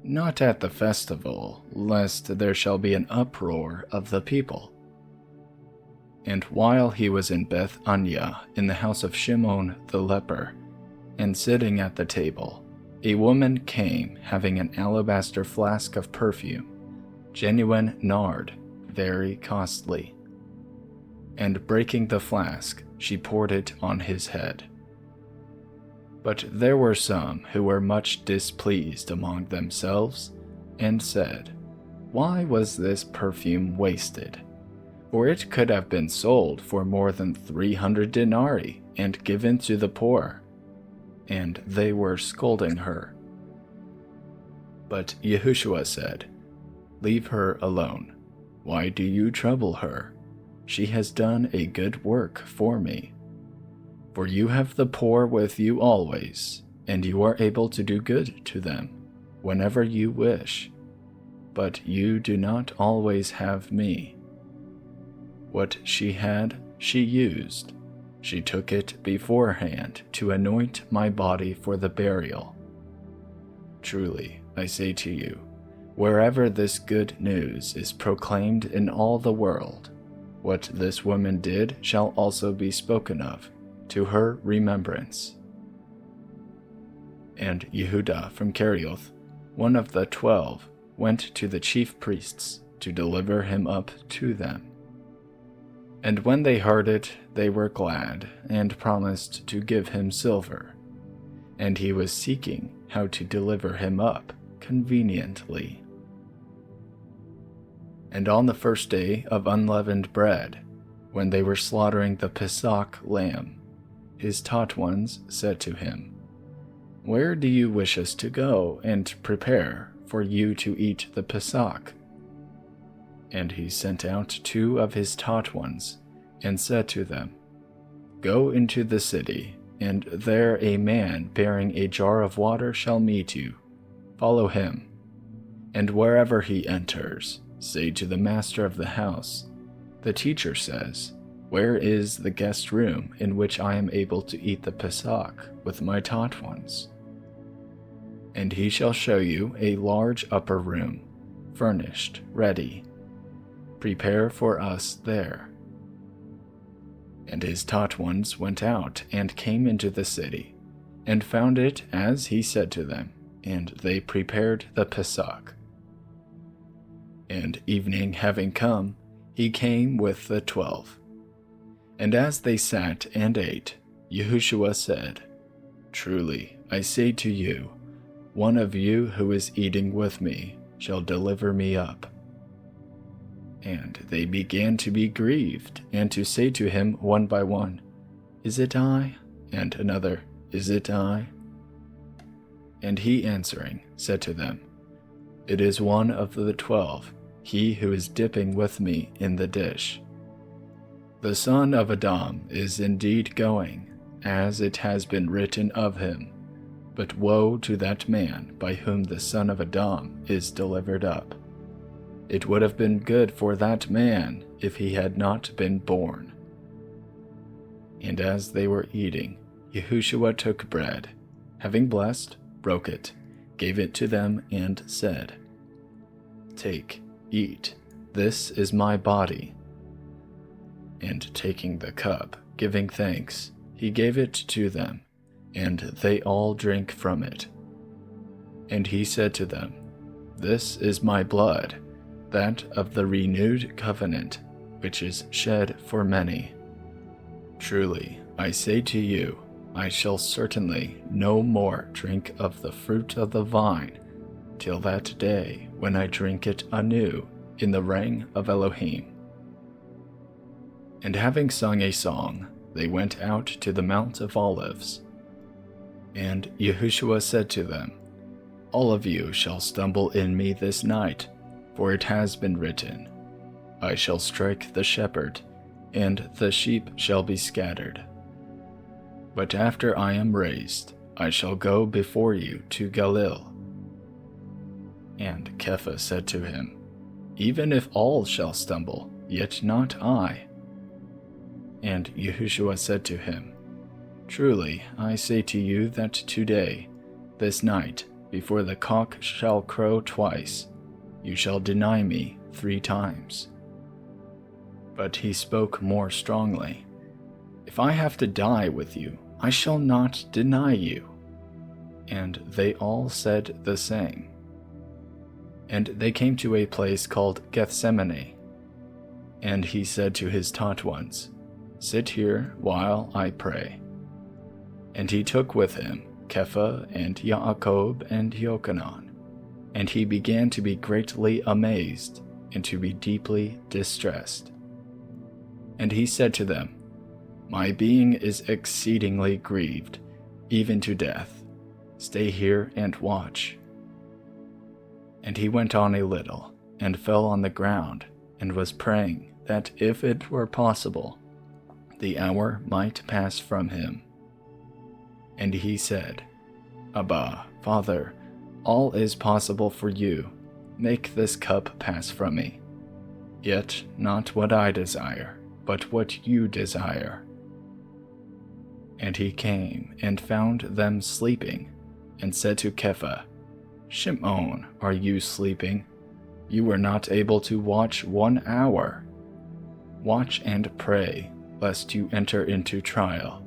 not at the festival, lest there shall be an uproar of the people. And while he was in Beth-Anya, in the house of Shimon the leper, and sitting at the table, a woman came having an alabaster flask of perfume, genuine nard, very costly. And breaking the flask, she poured it on his head. But there were some who were much displeased among themselves, and said, "Why was this perfume wasted? For it could have been sold for more than 300 denarii and given to the poor." And they were scolding her. But Yahushua said, "Leave her alone. Why do you trouble her? She has done a good work for me. For you have the poor with you always, and you are able to do good to them whenever you wish. But you do not always have me. What she had, she used. She took it beforehand to anoint my body for the burial. Truly, I say to you, wherever this good news is proclaimed in all the world, what this woman did shall also be spoken of, to her remembrance." And Yehuda from Kerioth, one of the 12, went to the chief priests to deliver him up to them. And when they heard it, they were glad, and promised to give him silver. And he was seeking how to deliver him up conveniently. And on the first day of unleavened bread, when they were slaughtering the Pesach lamb, his taught ones said to him, "Where do you wish us to go and prepare for you to eat the Pesach?" And he sent out 2 of his taught ones, and said to them, "Go into the city, and there a man bearing a jar of water shall meet you. Follow him. And wherever he enters, say to the master of the house, 'The teacher says, where is the guest room in which I am able to eat the Pesach with my taught ones?' And he shall show you a large upper room, furnished, ready. Prepare for us there." And his taught ones went out and came into the city, and found it as he said to them, and they prepared the Pesach. And evening having come, he came with the 12. And as they sat and ate, Yahushua said, "Truly, I say to you, one of you who is eating with me shall deliver me up." And they began to be grieved, and to say to him one by one, "Is it I?" And another, "Is it I?" And he answering said to them, "It is one of the 12, he who is dipping with me in the dish. The son of Adam is indeed going, as it has been written of him, but woe to that man by whom the son of Adam is delivered up. It would have been good for that man if he had not been born." And as they were eating, Yahushua took bread, having blessed, broke it, gave it to them, and said, "Take, eat, this is my body." And taking the cup, giving thanks, he gave it to them, and they all drank from it. And he said to them, "This is my blood, that of the renewed covenant, which is shed for many. Truly, I say to you, I shall certainly no more drink of the fruit of the vine till that day when I drink it anew in the reign of Elohim." And having sung a song, they went out to the Mount of Olives. And Yahushua said to them, "All of you shall stumble in me this night, for it has been written, I shall strike the shepherd, and the sheep shall be scattered. But after I am raised, I shall go before you to Galilee." And Kepha said to him, "Even if all shall stumble, yet not I." And Yahushua said to him, "Truly, I say to you that today, this night, before the cock shall crow twice, you shall deny me 3 times. But he spoke more strongly, If I have to die with you, I shall not deny you. And they all said the same. And they came to a place called Gethsemane. And he said to his taught ones, Sit here while I pray. And he took with him Kepha and Yaakov and Yochanan. And he began to be greatly amazed and to be deeply distressed. And he said to them, My being is exceedingly grieved, even to death. Stay here and watch. And he went on a little, and fell on the ground, and was praying that if it were possible, the hour might pass from him. And he said, Abba, Father, all is possible for you. Make this cup pass from me. Yet not what I desire, but what you desire. And he came and found them sleeping, and said to Kepha, Shimon, are you sleeping? You were not able to watch 1 hour. Watch and pray, lest you enter into trial.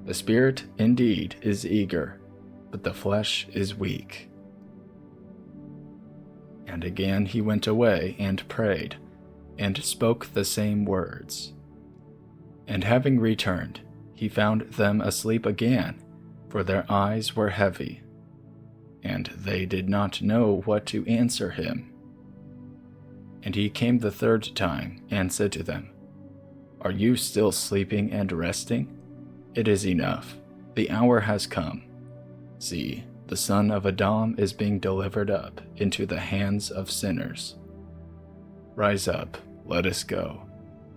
The spirit indeed is eager, but the flesh is weak. And again he went away and prayed, and spoke the same words. And having returned, he found them asleep again, for their eyes were heavy, and they did not know what to answer him. And he came the 3rd time, and said to them, Are you still sleeping and resting? It is enough. The hour has come. See, the Son of Adam is being delivered up into the hands of sinners. Rise up, let us go.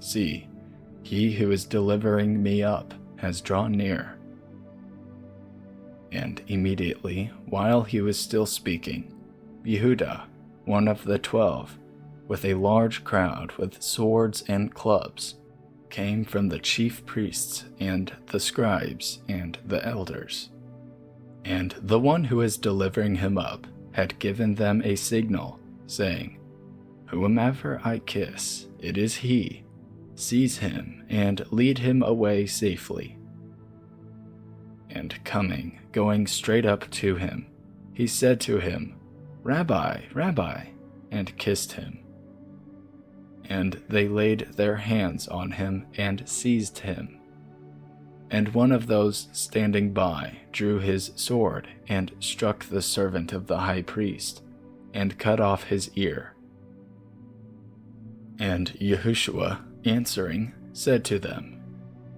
See, he who is delivering me up has drawn near. And immediately, while he was still speaking, Yehuda, one of the 12, with a large crowd with swords and clubs, came from the chief priests and the scribes and the elders. And the one who is delivering him up had given them a signal, saying, Whomever I kiss, it is he. Seize him and lead him away safely. And going straight up to him, he said to him, Rabbi, Rabbi, and kissed him. And they laid their hands on him and seized him. And one of those standing by drew his sword and struck the servant of the high priest, and cut off his ear. And Yahushua, answering, said to them,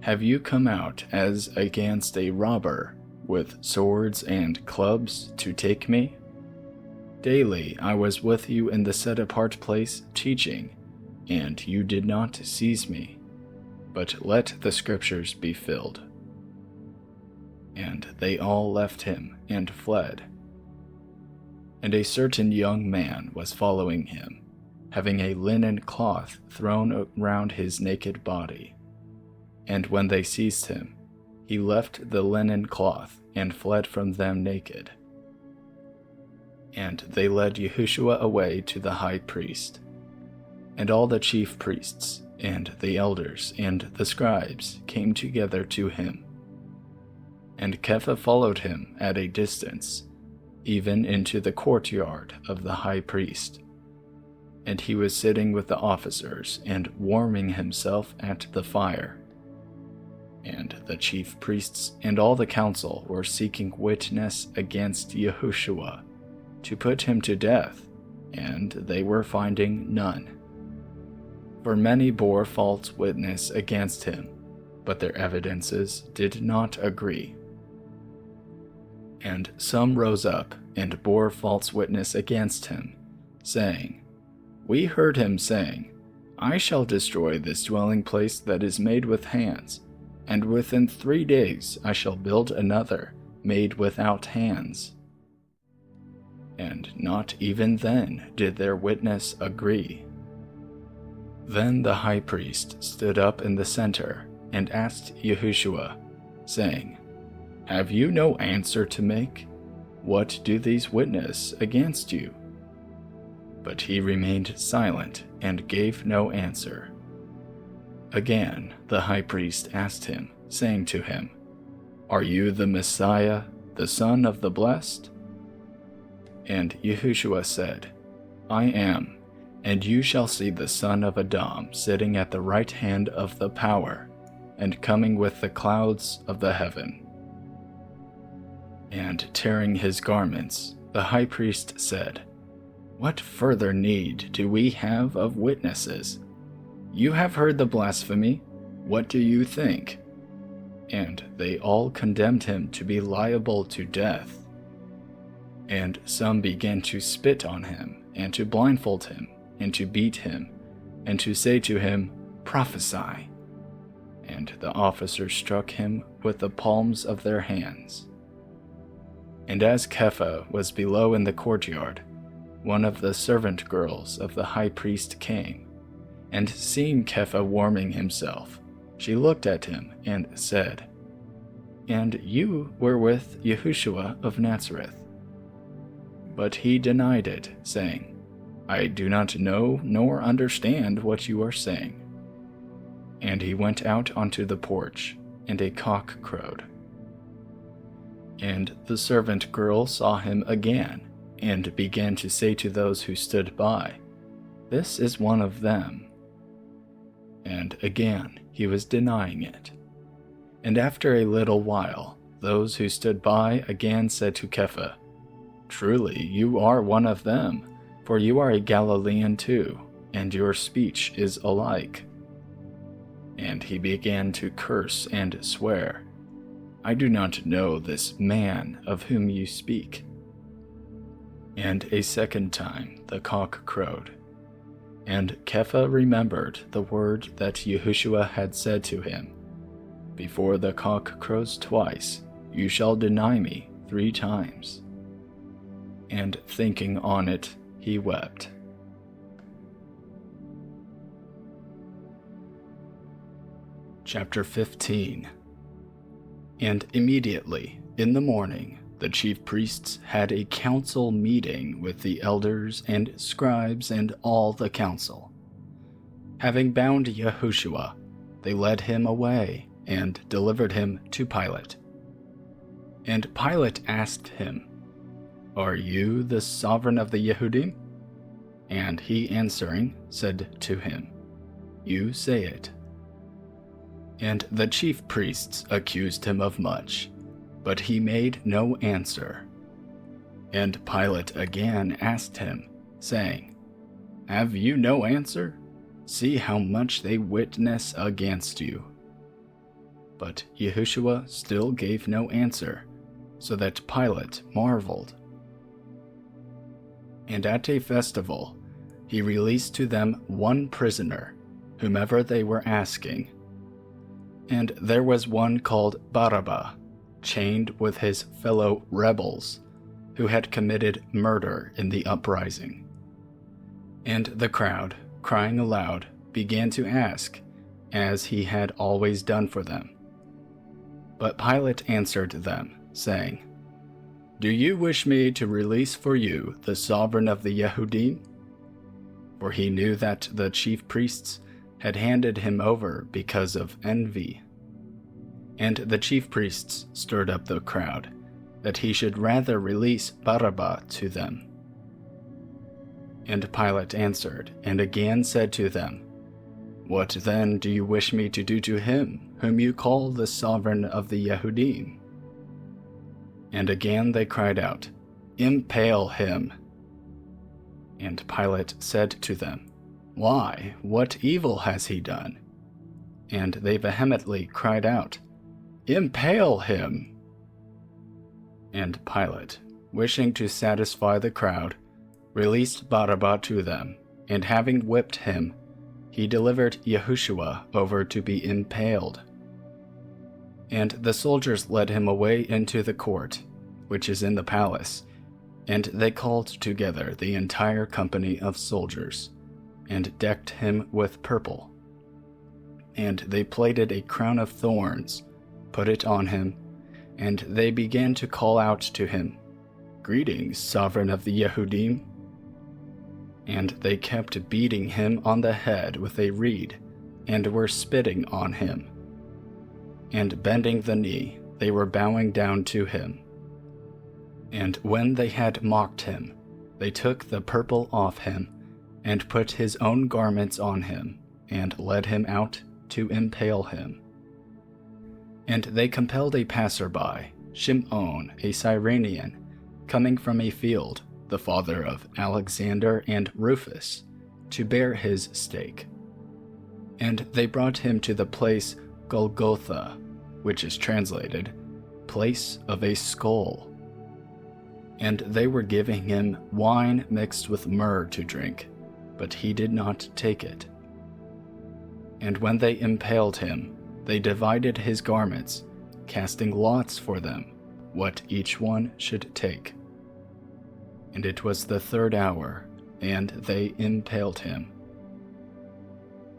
Have you come out as against a robber, with swords and clubs to take me? Daily I was with you in the set-apart place teaching, and you did not seize me, but let the Scriptures be filled. And they all left him and fled. And a certain young man was following him, having a linen cloth thrown around his naked body. And when they seized him, he left the linen cloth and fled from them naked. And they led Yahushua away to the high priest. And all the chief priests, and the elders, and the scribes came together to him. And Kepha followed him at a distance, even into the courtyard of the high priest. And he was sitting with the officers and warming himself at the fire. And the chief priests and all the council were seeking witness against Yahushua to put him to death, and they were finding none. For many bore false witness against him, but their evidences did not agree. And some rose up and bore false witness against him, saying, We heard him saying, I shall destroy this dwelling place that is made with hands, and within 3 days I shall build another made without hands. And not even then did their witness agree. Then the high priest stood up in the center and asked Yahushua, saying, Have you no answer to make? What do these witness against you?" But he remained silent and gave no answer. Again, the high priest asked him, saying to him, "Are you the Messiah, the Son of the Blessed?" And Yahushua said, "I am, and you shall see the Son of Adam sitting at the right hand of the power, and coming with the clouds of the heaven." And tearing his garments, the high priest said, "What further need do we have of witnesses? You have heard the blasphemy. What do you think?" And they all condemned him to be liable to death. And some began to spit on him, and to blindfold him, and to beat him, and to say to him, "Prophesy." And the officers struck him with the palms of their hands. And as Kepha was below in the courtyard, one of the servant girls of the high priest came, and seeing Kepha warming himself, she looked at him and said, "And you were with Yahushua of Nazareth." But he denied it, saying, "I do not know nor understand what you are saying." And he went out onto the porch, and a cock crowed. And the servant girl saw him again, and began to say to those who stood by, "This is one of them." And again he was denying it. And after a little while, those who stood by again said to Kepha, "Truly you are one of them, for you are a Galilean too, and your speech is alike." And he began to curse and swear, "I do not know this man of whom you speak." And a second time the cock crowed. And Kepha remembered the word that Yahushua had said to him, "Before the cock crows twice, you shall deny me 3 times." And thinking on it, he wept. Chapter 15. And immediately, in the morning, the chief priests had a council meeting with the elders and scribes and all the council. Having bound Yahushua, they led him away and delivered him to Pilate. And Pilate asked him, "Are you the sovereign of the Yehudim?" And he answering said to him, "You say it." And the chief priests accused him of much, but he made no answer. And Pilate again asked him, saying, "Have you no answer? See how much they witness against you." But Yahushua still gave no answer, so that Pilate marveled. And at a festival, he released to them one prisoner, whomever they were asking. And there was one called Barabbas, chained with his fellow rebels, who had committed murder in the uprising. And the crowd, crying aloud, began to ask, as he had always done for them. But Pilate answered them, saying, "Do you wish me to release for you the sovereign of the Yehudim?" For he knew that the chief priests had handed him over because of envy. And the chief priests stirred up the crowd, that he should rather release Barabbas to them. And Pilate answered, and again said to them, "What then do you wish me to do to him, whom you call the sovereign of the Yehudim?" And again they cried out, "Impale him!" And Pilate said to them, "Why, what evil has he done?" And they vehemently cried out, "Impale him!" And Pilate, wishing to satisfy the crowd, released Barabbas to them, and having whipped him, he delivered Yahushua over to be impaled. And the soldiers led him away into the court, which is in the palace, and they called together the entire company of soldiers, and decked him with purple. And they plaited a crown of thorns, put it on him, and they began to call out to him, "Greetings, sovereign of the Yehudim." And they kept beating him on the head with a reed, and were spitting on him. And bending the knee, they were bowing down to him. And when they had mocked him, they took the purple off him, and put his own garments on him, and led him out to impale him. And they compelled a passerby, Shimon, a Cyrenian, coming from a field, the father of Alexander and Rufus, to bear his stake. And they brought him to the place Golgotha, which is translated, place of a skull. And they were giving him wine mixed with myrrh to drink, but he did not take it. And when they impaled him, they divided his garments, casting lots for them, what each one should take. And it was the 3rd hour, and they impaled him.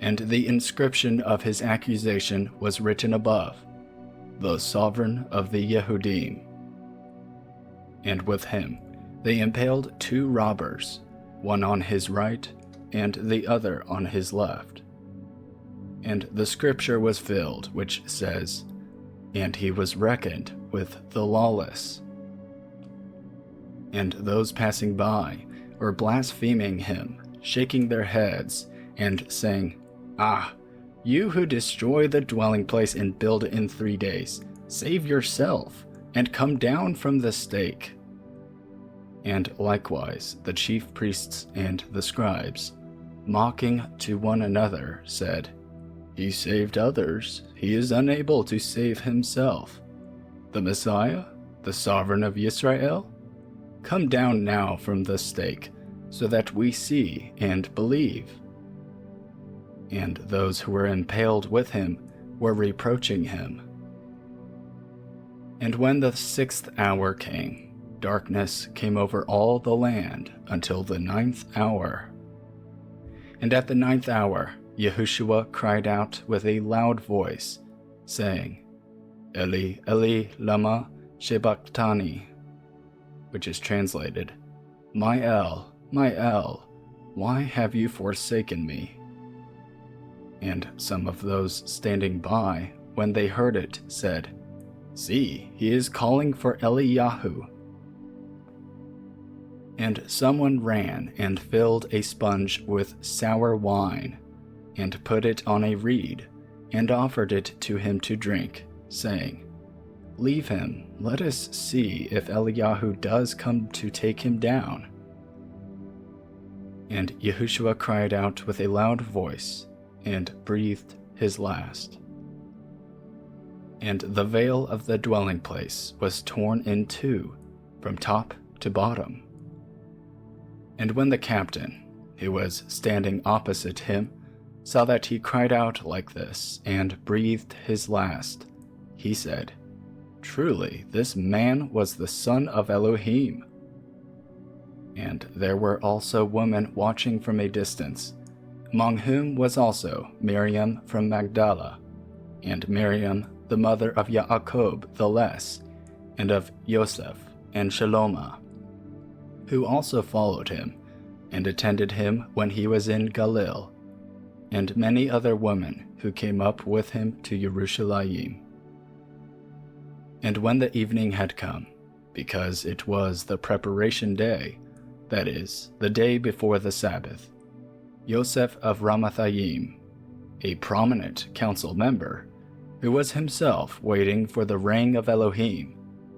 And the inscription of his accusation was written above, "The Sovereign of the Yehudim." And with him they impaled 2 robbers, one on his right and the other on his left. And the scripture was filled, which says, "And he was reckoned with the lawless." And those passing by were blaspheming him, shaking their heads, and saying, "Ah, you who destroy the dwelling place and build it in 3 days, save yourself, and come down from the stake." And likewise the chief priests and the scribes, mocking to one another, said, "He saved others, he is unable to save himself. The Messiah, the sovereign of Israel? Come down now from the stake, so that we see and believe." And those who were impaled with him were reproaching him. And when the 6th hour came, darkness came over all the land until the 9th hour. And at the 9th hour, Yahushua cried out with a loud voice, saying, "Eli, Eli, lama sabachthani," which is translated, my El, why have you forsaken me?" And some of those standing by, when they heard it, said, "See, he is calling for Eliyahu." And someone ran and filled a sponge with sour wine, and put it on a reed, and offered it to him to drink, saying, "Leave him, let us see if Eliyahu does come to take him down." And Yahushua cried out with a loud voice, and breathed his last. And the veil of the dwelling place was torn in 2, from top to bottom. And when the captain, who was standing opposite him, saw that he cried out like this, and breathed his last, he said, "Truly, this man was the Son of Elohim." And there were also women watching from a distance, among whom was also Miriam from Magdala, and Miriam the mother of Yaakov the Less, and of Yosef and Shalom, who also followed him, and attended him when he was in Galilee, and many other women who came up with him to Jerusalem. And when the evening had come, because it was the preparation day, that is, the day before the Sabbath, Yosef of Ramathayim, a prominent council member, who was himself waiting for the reign of Elohim,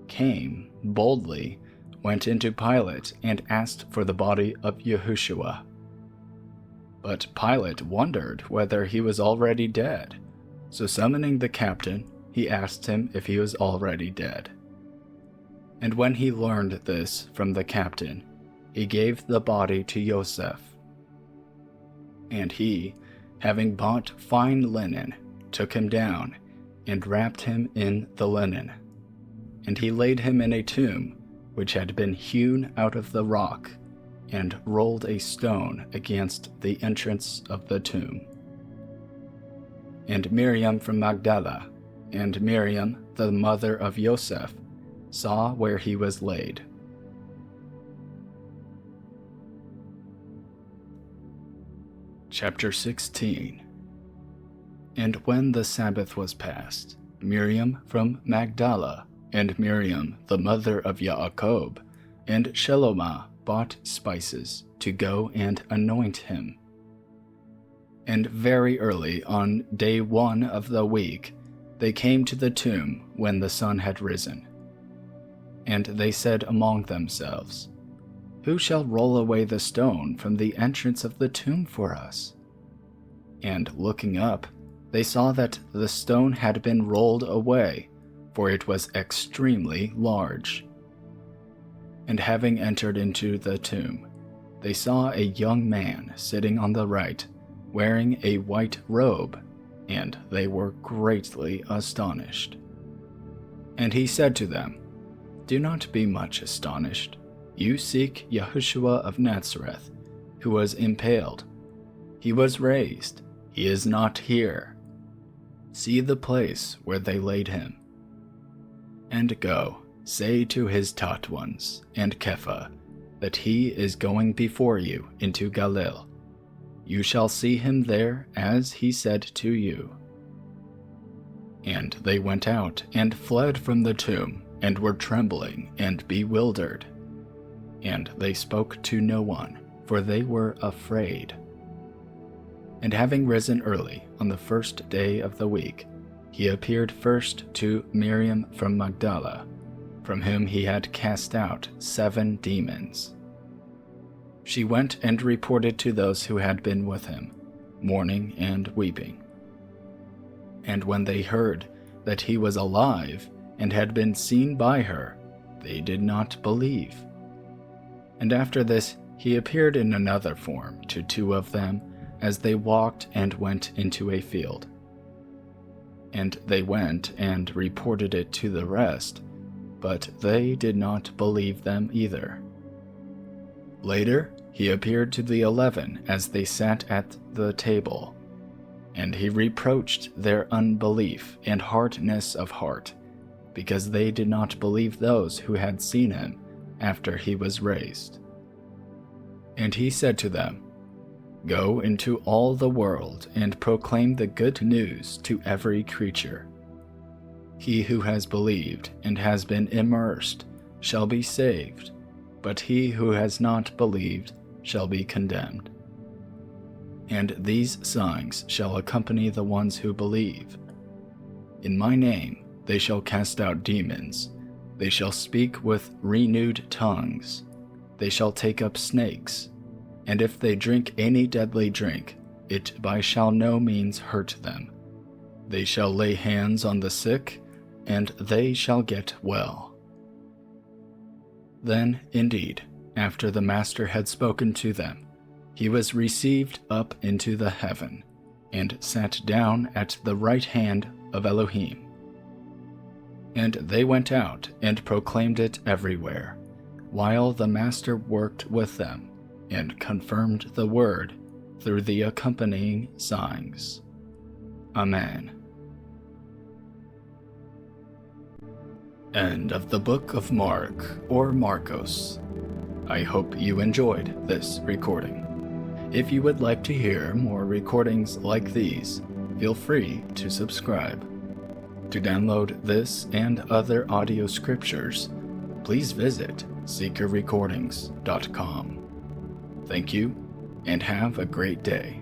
came boldly, went into Pilate, and asked for the body of Yahushua. But Pilate wondered whether he was already dead, so summoning the captain, he asked him if he was already dead. And when he learned this from the captain, he gave the body to Yosef. And he, having bought fine linen, took him down, and wrapped him in the linen. And he laid him in a tomb, which had been hewn out of the rock, and rolled a stone against the entrance of the tomb. And Miriam from Magdala, and Miriam the mother of Yosef, saw where he was laid, Chapter 16. And when the Sabbath was past, Miriam from Magdala, and Miriam the mother of Yaakov, and Shalom bought spices to go and anoint him. And very early on day 1 of the week, they came to the tomb when the sun had risen. And they said among themselves, "Who shall roll away the stone from the entrance of the tomb for us?" And looking up, they saw that the stone had been rolled away, for it was extremely large. And having entered into the tomb, they saw a young man sitting on the right, wearing a white robe, and they were greatly astonished. And he said to them, "Do not be much astonished. You seek Yahushua of Nazareth, who was impaled. He was raised. He is not here. See the place where they laid him. And go, say to his taught ones and Kepha that he is going before you into Galilee. You shall see him there as he said to you." And they went out and fled from the tomb and were trembling and bewildered. And they spoke to no one, for they were afraid. And having risen early on the first day of the week, he appeared first to Miriam from Magdala, from whom he had cast out 7 demons. She went and reported to those who had been with him, mourning and weeping. And when they heard that he was alive and had been seen by her, they did not believe. And after this he appeared in another form to 2 of them as they walked and went into a field. And they went and reported it to the rest, but they did not believe them either. Later he appeared to the 11 as they sat at the table, and he reproached their unbelief and hardness of heart, because they did not believe those who had seen him after he was raised. And he said to them, "Go into all the world and proclaim the good news to every creature. He who has believed and has been immersed shall be saved, but he who has not believed shall be condemned. And these signs shall accompany the ones who believe. In my name they shall cast out demons. They shall speak with renewed tongues. They shall take up snakes. And if they drink any deadly drink, it by shall no means hurt them. They shall lay hands on the sick, and they shall get well." Then, indeed, after the Master had spoken to them, he was received up into the heaven, and sat down at the right hand of Elohim. And they went out and proclaimed it everywhere, while the Master worked with them, and confirmed the word through the accompanying signs. Amen. End of the Book of Mark, or Marqos. I hope you enjoyed this recording. If you would like to hear more recordings like these, feel free to subscribe. To download this and other audio scriptures, please visit seekerrecordings.com. Thank you, and have a great day.